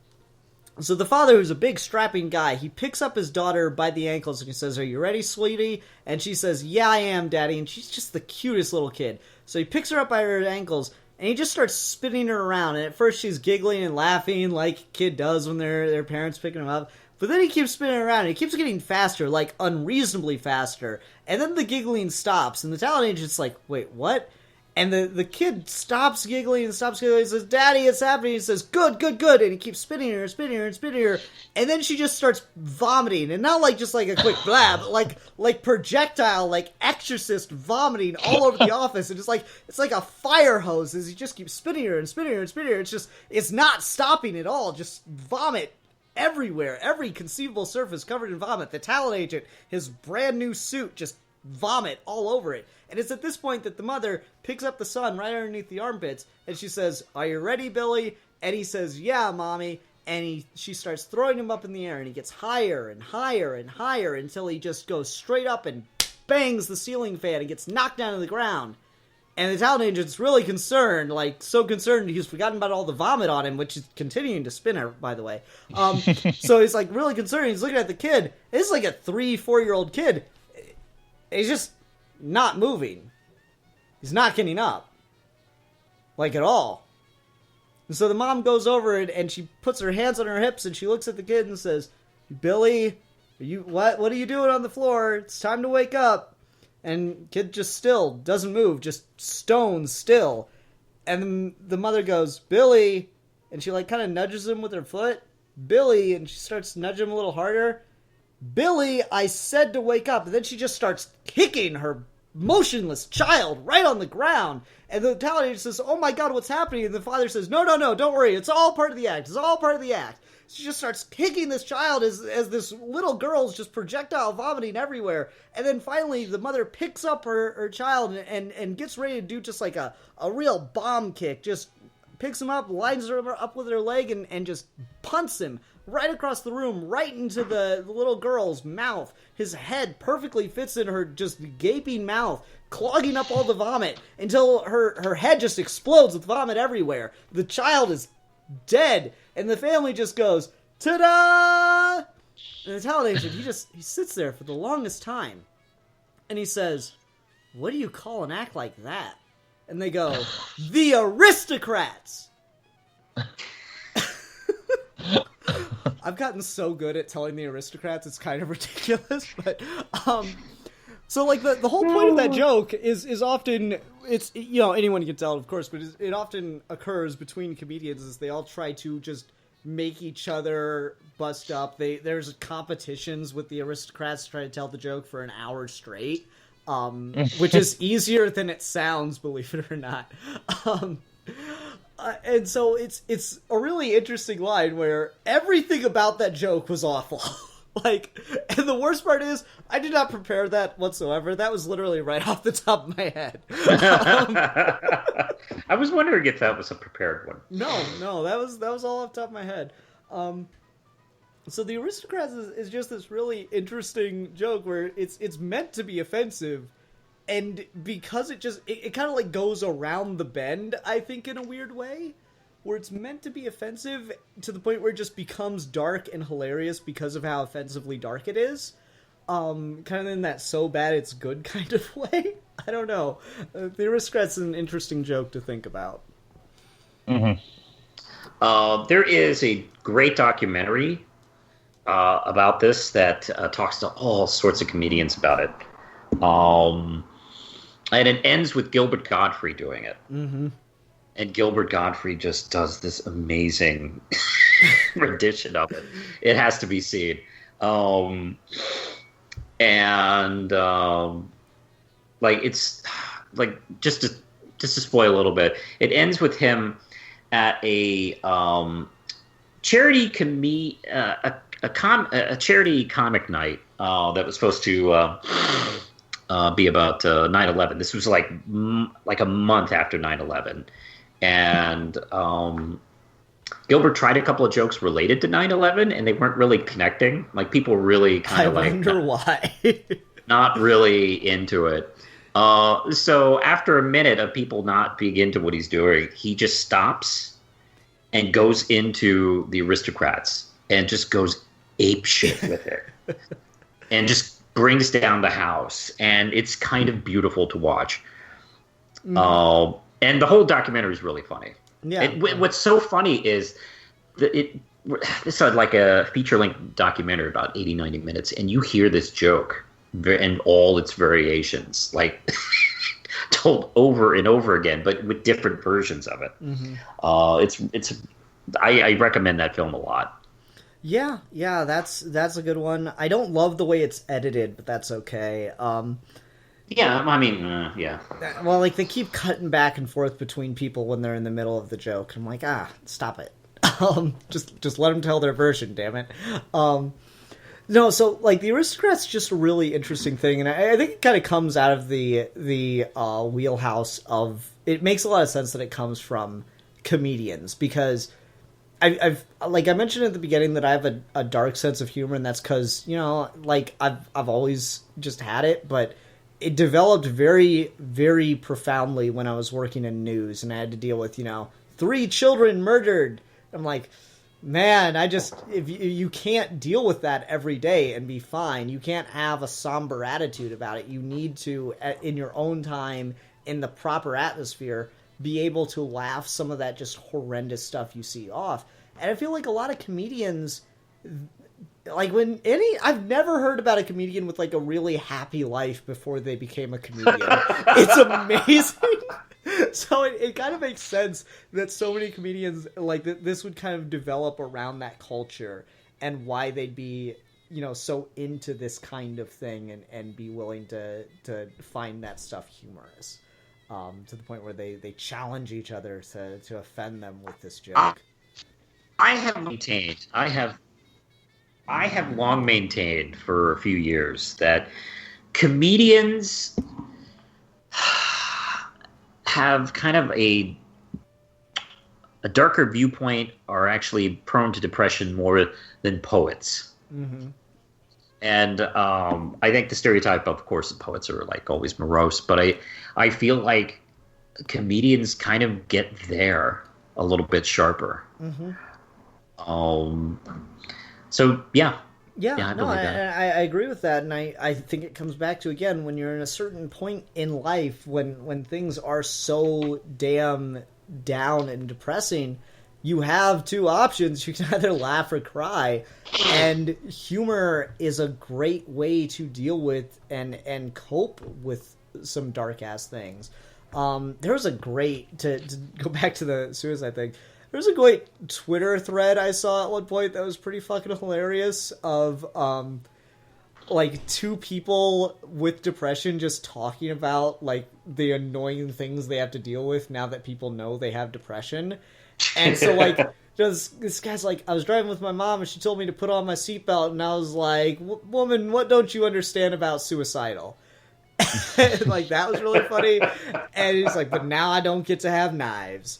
So the father, who's a big strapping guy, he picks up his daughter by the ankles and he says, are you ready, sweetie? And she says, yeah, I am, daddy. And she's just the cutest little kid. So he picks her up by her ankles and he just starts spinning her around. And at first she's giggling and laughing like a kid does when their parents picking them up. But then he keeps spinning around and he keeps getting faster, like unreasonably faster. And then the giggling stops and the talent agent's like, wait, what? And the kid stops giggling and stops giggling and says, Daddy, it's happening. He says, good. And he keeps spinning her. And then she just starts vomiting. And not like just like a quick blab, like projectile, like exorcist vomiting all over the office. And it's like a fire hose as he just keeps spinning her. It's not stopping at all. Just vomit everywhere. Every conceivable surface covered in vomit. The talent agent, his brand new suit, just vomit all over it. And it's at this point that the mother picks up the son right underneath the armpits, and she says, are you ready, Billy? And he says, yeah, Mommy. And she starts throwing him up in the air, and he gets higher and higher and higher until he just goes straight up and bangs the ceiling fan and gets knocked down to the ground. And the talent agent's really concerned, like so concerned he's forgotten about all the vomit on him, which is continuing to spin her, by the way. So he's like really concerned. He's looking at the kid. This is like a 3-4-year-old kid. He's just not moving. He's not getting up. Like at all. And so the mom goes over and she puts her hands on her hips and she looks at the kid and says, Billy, what are you doing on the floor? It's time to wake up. And kid just still doesn't move, just stone still. And then the mother goes, Billy, and she like kind of nudges him with her foot. Billy, and she starts nudging him a little harder. Billy, I said to wake up. And then she just starts kicking her motionless child right on the ground. And the talent agent says, oh my God, what's happening? And the father says, no, don't worry. It's all part of the act. She just starts kicking this child as this little girl's just projectile vomiting everywhere. And then finally the mother picks up her child and gets ready to do just like a real bomb kick. Just picks him up, lines her up with her leg and just punts him right across the room, right into the little girl's mouth. His head perfectly fits in her just gaping mouth, clogging up all the vomit until her head just explodes with vomit everywhere. The child is dead, and the family just goes, ta-da! And the talent agent, he sits there for the longest time, and he says, what do you call an act like that? And they go, the Aristocrats! I've gotten so good at telling the Aristocrats, it's kind of ridiculous, but, so, like, the whole point of that joke is often, it's, you know, anyone can tell it, of course, but it often occurs between comedians as they all try to just make each other bust up. There's competitions with the Aristocrats to try to tell the joke for an hour straight, which is easier than it sounds, believe it or not. And so it's a really interesting line where everything about that joke was awful. Like, and the worst part is, I did not prepare that whatsoever. That was literally right off the top of my head. I was wondering if that was a prepared one. No, that was all off the top of my head. So the Aristocrats is just this really interesting joke where it's meant to be offensive, and because it kind of like goes around the bend, I think, in a weird way, where it's meant to be offensive to the point where it just becomes dark and hilarious because of how offensively dark it is. Kind of in that so bad it's good kind of way. I don't know. The Aristocrats is an interesting joke to think about. Mm-hmm. There is a great documentary about this that talks to all sorts of comedians about it. And it ends with Gilbert Gottfried doing it. Mm-hmm. And Gilbert Gottfried just does this amazing rendition of it. It has to be seen. Like, it's like, just to spoil a little bit, it ends with him at a charity a charity comic night that was supposed to be about 9/11. This was like a month after 9/11, and Gilbert tried a couple of jokes related to 9/11, and they weren't really connecting. Like people were really kind of like, wonder why. not really into it. So after a minute of people not being into what he's doing, he just stops and goes into the aristocrats and just goes ape shit with it, and just brings down the house, and it's kind of beautiful to watch. And the whole documentary is really funny. Yeah. What's so funny is this is like a feature-length documentary, about 80, 90 minutes, and you hear this joke and all its variations, like told over and over again, but with different versions of it. I recommend that film a lot. Yeah, that's a good one. I don't love the way it's edited, but that's okay. Yeah, I mean, yeah. Well, like they keep cutting back and forth between people when they're in the middle of the joke. I'm like, stop it. Just let them tell their version, damn it. No, so like the aristocrats just a really interesting thing, and I think it kind of comes out of the wheelhouse of. It makes a lot of sense that it comes from comedians, because I've like I mentioned at the beginning that I have a dark sense of humor, and that's because like I've always just had it, but it developed very, very profoundly when I was working in news, and I had to deal with 3 children murdered. I'm like, man, if you can't deal with that every day and be fine. You can't have a somber attitude about it. You need to, in your own time, in the proper atmosphere, be able to laugh some of that just horrendous stuff you see off. And I feel like a lot of comedians, like I've never heard about a comedian with like a really happy life before they became a comedian. It's amazing. So it kind of makes sense that so many comedians like this would kind of develop around that culture, and why they'd be so into this kind of thing, and be willing to find that stuff humorous, to the point where they challenge each other to offend them with this joke. I have long maintained for a few years that comedians have kind of a darker viewpoint, are actually prone to depression more than poets. Mm-hmm. And I think the stereotype, of course, the poets are like always morose, but I feel like comedians kind of get there a little bit sharper. Mm-hmm. So yeah, I agree with that, and I think it comes back to, again, when you're in a certain point in life when things are so damn down and depressing, you have 2 options. You can either laugh or cry, and humor is a great way to deal with and cope with some dark ass things. There was a great to go back to the suicide thing. There's a great Twitter thread I saw at one point that was pretty fucking hilarious of, like 2 people with depression just talking about, like, the annoying things they have to deal with now that people know they have depression. And so, like, this guy's like, I was driving with my mom and she told me to put on my seatbelt, and I was like, woman, what don't you understand about suicidal? And, like, that was really funny. And he's like, but now I don't get to have knives.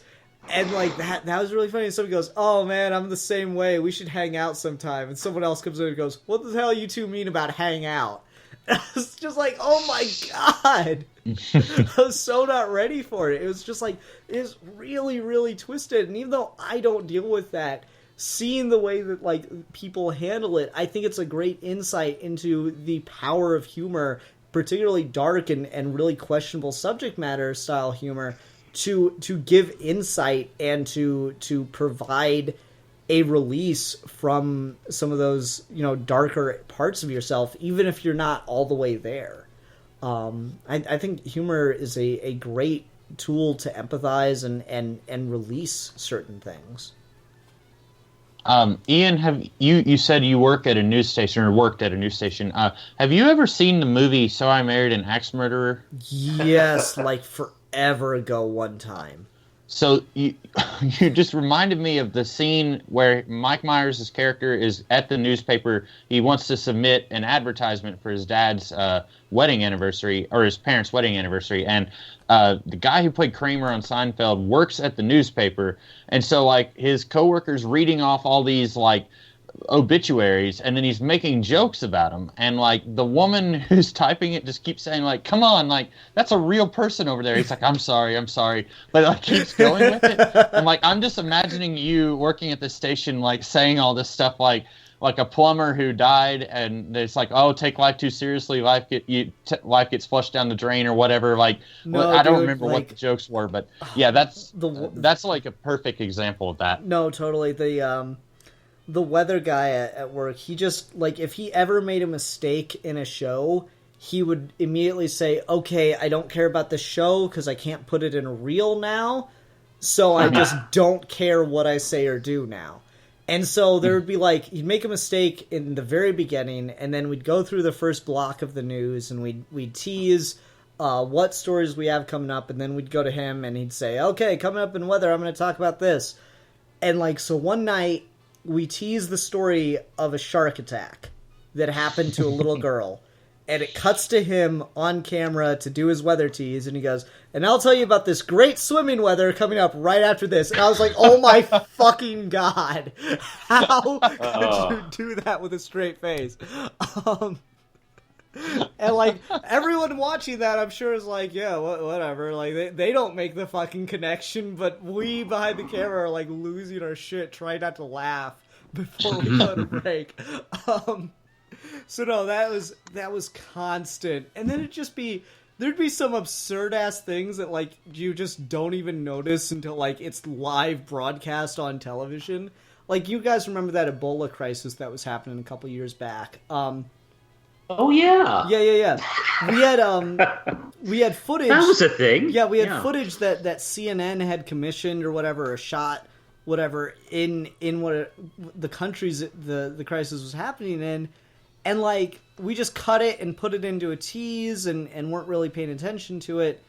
And, like, that was really funny. And somebody goes, oh, man, I'm the same way. We should hang out sometime. And someone else comes in and goes, what the hell you 2 mean about hang out? And I was just like, oh, my God. I was so not ready for it. It was just like, it was really, really twisted. And even though I don't deal with that, seeing the way that, like, people handle it, I think it's a great insight into the power of humor, particularly dark and really questionable subject matter style humor, to give insight and to provide a release from some of those darker parts of yourself, even if you're not all the way there. I think humor is a great tool to empathize and release certain things. Ian, you said you work at a news station, or worked at a news station. Have you ever seen the movie So I Married an Axe Murderer? Yes, like forever ago one time. So you you just reminded me of the scene where Mike Myers' character is at the newspaper. He wants to submit an advertisement for his dad's wedding anniversary, or his parents' wedding anniversary, and the guy who played Kramer on Seinfeld works at the newspaper, and so like his coworkers reading off all these like obituaries, and then he's making jokes about them, and like the woman who's typing it just keeps saying like, come on, like that's a real person over there. He's like, I'm sorry, but like keeps going with it. And like I'm just imagining you working at the station like saying all this stuff like a plumber who died, and it's like, oh, take life too seriously, life gets flushed down the drain or whatever. Like, No, I don't dude, remember like, what the jokes were, but yeah, that's the like a perfect example of that. no, totally. The weather guy at work, he just, like, if he ever made a mistake in a show, he would immediately say, okay, I don't care about the show because I can't put it in a reel now, so I just don't care what I say or do now. And so there would be, like, he'd make a mistake in the very beginning, and then we'd go through the first block of the news, and we'd tease what stories we have coming up, and then we'd go to him, and he'd say, okay, coming up in weather, I'm going to talk about this. And, like, so one night, we tease the story of a shark attack that happened to a little girl. And it cuts to him on camera to do his weather tease. And he goes, and I'll tell you about this great swimming weather coming up right after this. And I was like, oh my fucking God. How could you do that with a straight face? And like everyone watching that, I'm sure is like, yeah, whatever. Like they don't make the fucking connection, but we behind the camera are like losing our shit, trying not to laugh before we go to break. So no, that was constant, and then there'd be some absurd ass things that like you just don't even notice until like it's live broadcast on television. Like you guys remember that Ebola crisis that was happening a couple years back. Oh yeah. Yeah. We had footage. That was a thing. Yeah, we had footage that CNN had commissioned or whatever, or shot whatever in what the countries the crisis was happening in, and like we just cut it and put it into a tease and weren't really paying attention to it.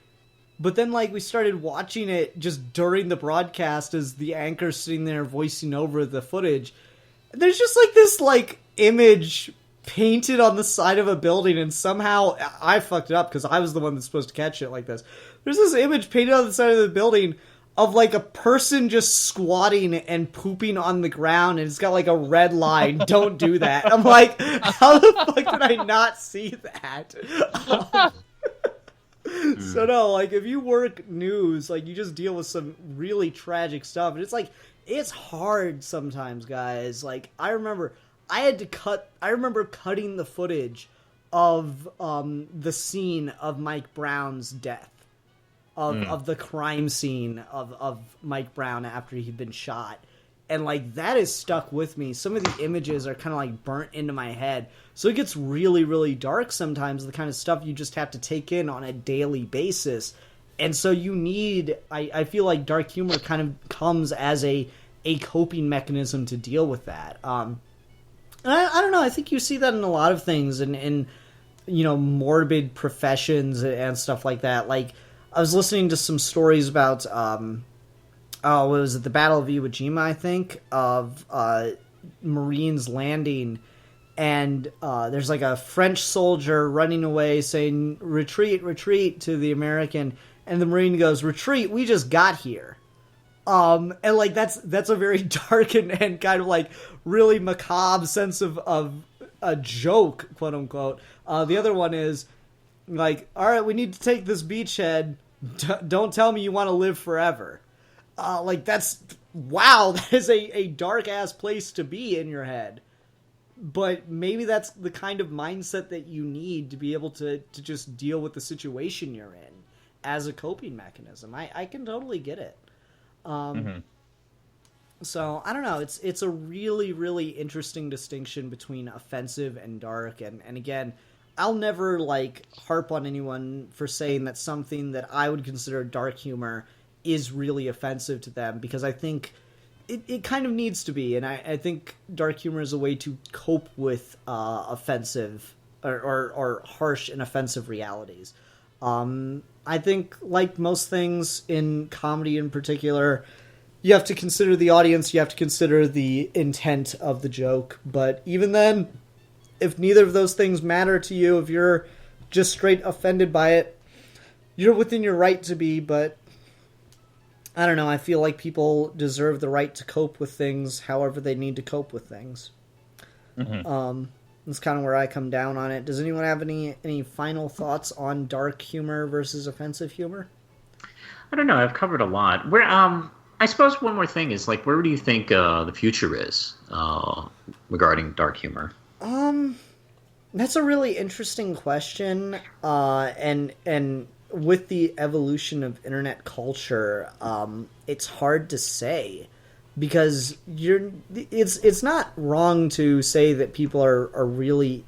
But then like we started watching it just during the broadcast as the anchor's sitting there voicing over the footage. There's just like this like image painted on the side of a building, and somehow I fucked it up because I was the one that's supposed to catch it like this. There's this image painted on the side of the building of like a person just squatting and pooping on the ground, and it's got like a red line, don't do that. I'm like, how the fuck did I not see that? So no, like if you work news, like you just deal with some really tragic stuff, and it's like, it's hard sometimes, guys. Like I remember cutting the footage of the scene of Mike Brown's death, of the crime scene of Mike Brown after he'd been shot. And like that is stuck with me. Some of the images are kind of like burnt into my head. So it gets really, really dark sometimes, the kind of stuff you just have to take in on a daily basis. And so you need, I feel like dark humor kind of comes as a coping mechanism to deal with that. I don't know. I think you see that in a lot of things, in you know, morbid professions and stuff like that. Like I was listening to some stories about what was it, the Battle of Iwo Jima, I think, of Marines landing, and there's like a French soldier running away saying retreat, retreat to the American, and the Marine goes, retreat, we just got here. And like that's a very dark and kind of like really macabre sense of a joke, quote unquote. The other one is like, all right, we need to take this beachhead. Don't tell me you want to live forever. Like that's, wow, that is a dark ass place to be in your head. But maybe that's the kind of mindset that you need to be able to just deal with the situation you're in as a coping mechanism. I can totally get it. So I don't know. It's a really, really interesting distinction between offensive and dark. And again, I'll never like harp on anyone for saying that something that I would consider dark humor is really offensive to them, because I think it kind of needs to be. And I think dark humor is a way to cope with offensive or harsh and offensive realities. I think, like most things in comedy in particular, you have to consider the audience, you have to consider the intent of the joke. But even then, if neither of those things matter to you, if you're just straight offended by it, you're within your right to be. But I don't know, I feel like people deserve the right to cope with things however they need to cope with things. Mm-hmm. That's kind of where I come down on it. Does anyone have any final thoughts on dark humor versus offensive humor? I don't know. I've covered a lot. I suppose one more thing is, like, where do you think the future is regarding dark humor? That's a really interesting question. And with the evolution of internet culture, it's hard to say. Because it's not wrong to say that people are really...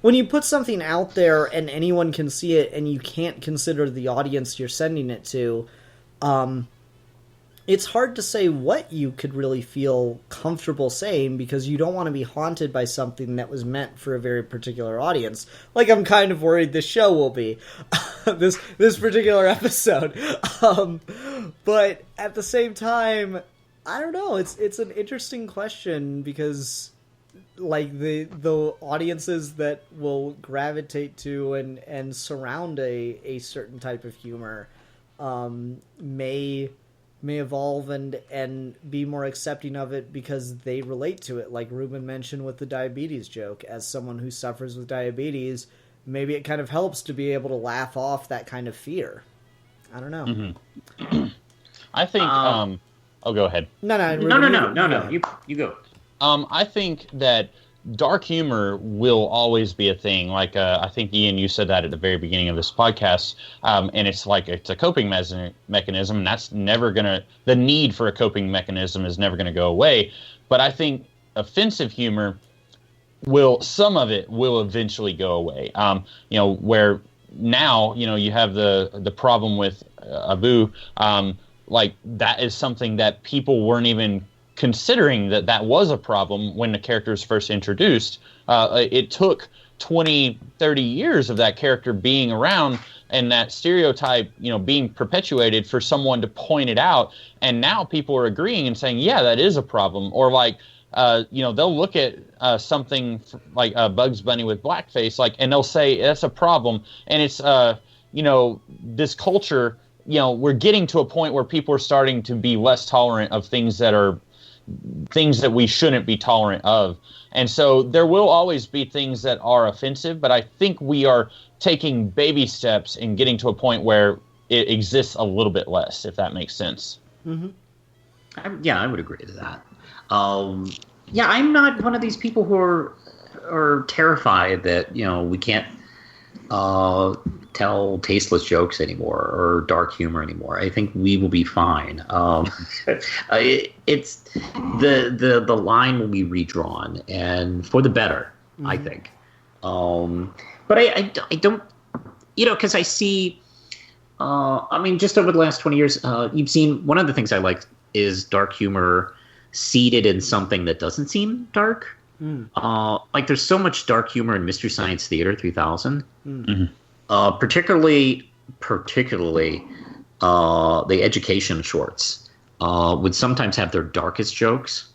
When you put something out there and anyone can see it and you can't consider the audience you're sending it to, it's hard to say what you could really feel comfortable saying because you don't want to be haunted by something that was meant for a very particular audience. Like I'm kind of worried this show will be, this particular episode. But at the same time... I don't know. It's an interesting question because, like, the audiences that will gravitate to and surround a certain type of humor may evolve and be more accepting of it because they relate to it. Like Ruben mentioned with the diabetes joke, as someone who suffers with diabetes, maybe it kind of helps to be able to laugh off that kind of fear. I don't know. Mm-hmm. I think. Oh, go ahead. No. You go. I think that dark humor will always be a thing. Like I think Ian, you said that at the very beginning of this podcast, and it's a coping mechanism. And that's never gonna. The need for a coping mechanism is never gonna go away. But I think offensive humor some of it will eventually go away. Where now you have the problem with Abu. Like that is something that people weren't even considering that was a problem when the character was first introduced. It took 20, 30 years of that character being around and that stereotype, being perpetuated for someone to point it out. And now people are agreeing and saying, yeah, that is a problem. Or like, they'll look at something like Bugs Bunny with blackface, and they'll say that's a problem. And it's, this culture, we're getting to a point where people are starting to be less tolerant of things that we shouldn't be tolerant of. And so there will always be things that are offensive, but I think we are taking baby steps and getting to a point where it exists a little bit less, if that makes sense. Mm-hmm. I would agree to that. I'm not one of these people who are terrified that, we can't tell tasteless jokes anymore or dark humor anymore. I think we will be fine. It's the line will be redrawn and for the better, mm-hmm. I think. But I don't, because I see, just over the last 20 years, you've seen one of the things I like is dark humor seated in something that doesn't seem dark. Mm. There's so much dark humor in Mystery Science Theater 3000. Mm-hmm. Particularly the education shorts would sometimes have their darkest jokes,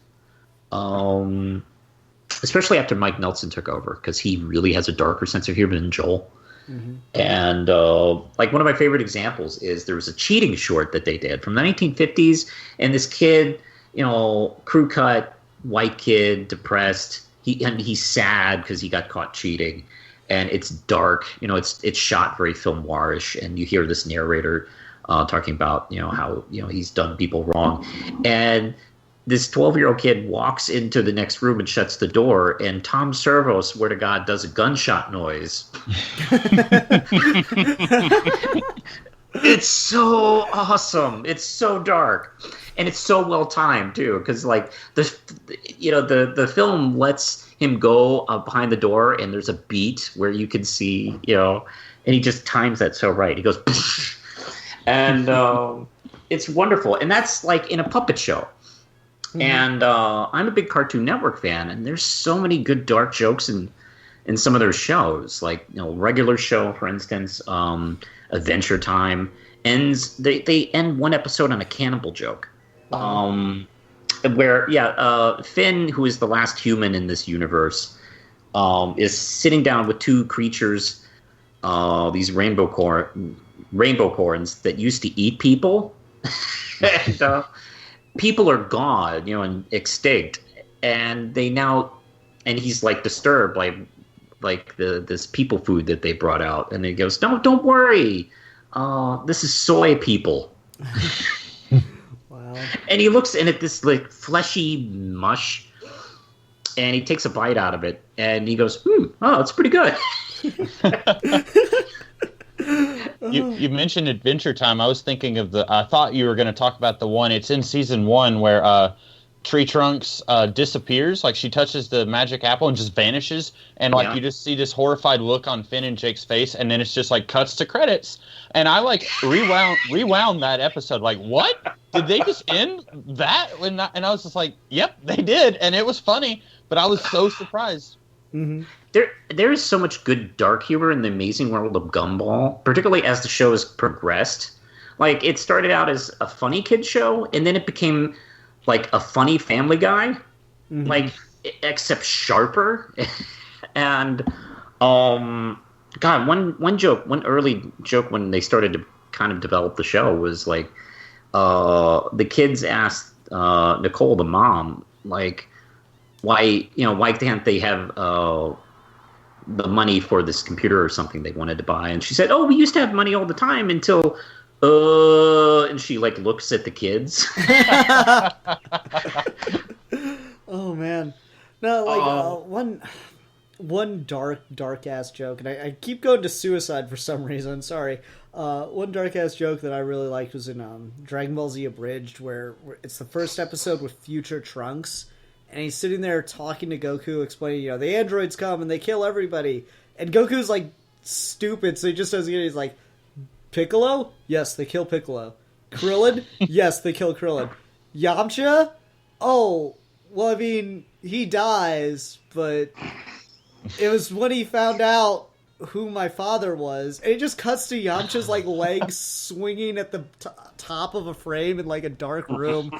especially after Mike Nelson took over, because he really has a darker sense of humor than Joel. Mm-hmm. And one of my favorite examples is there was a cheating short that they did from the 1950s, and this kid, crew cut, white kid, depressed. He's sad because he got caught cheating. And it's dark, it's shot very film noirish, and you hear this narrator talking about, how, he's done people wrong. And this 12-year-old kid walks into the next room and shuts the door, and Tom Servo, swear to God, does a gunshot noise. It's so awesome. It's so dark. And it's so well timed, too, because, the film lets him go behind the door, and there's a beat where you can see, and he just times that so right. He goes, and it's wonderful. And that's in a puppet show. Mm-hmm. And I'm a big Cartoon Network fan, and there's so many good dark jokes in in some of their shows, like regular show, for instance, Adventure Time ends. They end one episode on a cannibal joke, where Finn, who is the last human in this universe, is sitting down with two creatures, these rainbow corns that used to eat people, and people are gone, and extinct, and he's like disturbed by like this people food that they brought out, and he goes, "No, don't worry, this is soy people." Wow. And he looks in at this like fleshy mush, and he takes a bite out of it, and he goes, "Oh, it's pretty good." You mentioned Adventure Time. I was thinking of I thought you were going to talk about the one. It's in season 1 where Tree Trunks disappears. Like she touches the magic apple and just vanishes, and like you just see this horrified look on Finn and Jake's face, and then it's just like cuts to credits. And I like rewound that episode. Like, what? Did they just end that? And I was just like, yep, they did, and it was funny, but I was so surprised. Mm-hmm. There is so much good dark humor in the Amazing World of Gumball, particularly as the show has progressed. Like, it started out as a funny kid show, and then it became like a funny Family Guy, like except sharper. And God, one early joke when they started to kind of develop the show was like the kids asked Nicole, the mom, like, why can't they have the money for this computer or something they wanted to buy? And she said, "Oh, we used to have money all the time until," and she like looks at the kids. Oh man, no, like one dark ass joke, and I keep going to suicide for some reason. Sorry. One dark ass joke that I really liked was in Dragon Ball Z Abridged, where it's the first episode with Future Trunks. And he's sitting there talking to Goku, explaining, the androids come and they kill everybody. And Goku's like stupid, so he just doesn't get it. He's like, Piccolo? Yes, they kill Piccolo. Krillin? Yes, they kill Krillin. Yamcha? Oh, well, I mean, he dies, but it was when he found out who my father was. And it just cuts to Yamcha's like legs swinging at the top of a frame in like a dark room.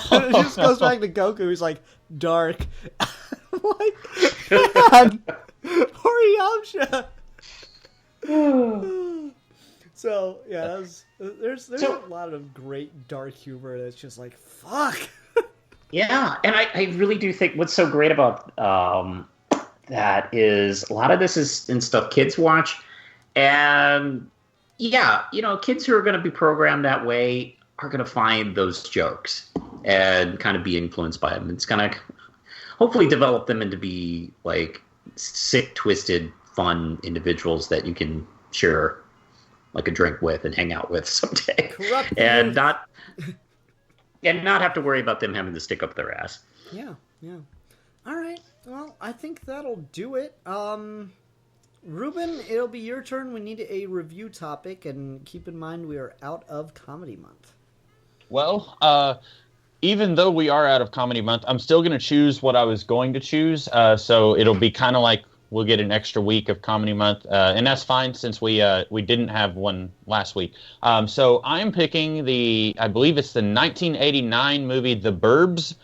And it just goes back to Goku. He's like, dark. I'm like, man, poor Yamcha. So yeah, there's a lot of great dark humor that's just like, fuck. Yeah, and I really do think what's so great about that is a lot of this is in stuff kids watch, and kids who are going to be programmed that way are going to find those jokes and kind of be influenced by them. It's going to hopefully develop them into be like sick, twisted, fun individuals that you can share like a drink with and hang out with someday, and not have to worry about them having to stick up their ass. Yeah. All right. Well, I think that'll do it. Ruben, it'll be your turn. We need a review topic, and keep in mind we are out of Comedy Month. Well, even though we are out of Comedy Month, I'm still going to choose what I was going to choose. So it'll be kind of like we'll get an extra week of Comedy Month, and that's fine since we didn't have one last week. So I'm picking I believe it's the 1989 movie The Burbs,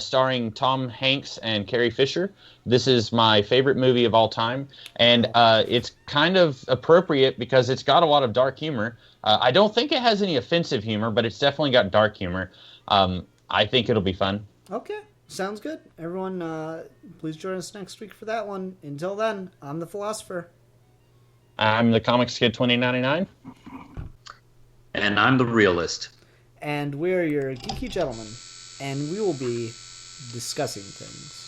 starring Tom Hanks and Carrie Fisher. This is my favorite movie of all time, and it's kind of appropriate because it's got a lot of dark humor. I don't think it has any offensive humor, but it's definitely got dark humor. I think it'll be fun. Okay. Sounds good. Everyone, please join us next week for that one. Until then, I'm the Philosopher. I'm the Comics Kid 2099. And I'm the Realist. And we're your geeky gentlemen. And we will be discussing things.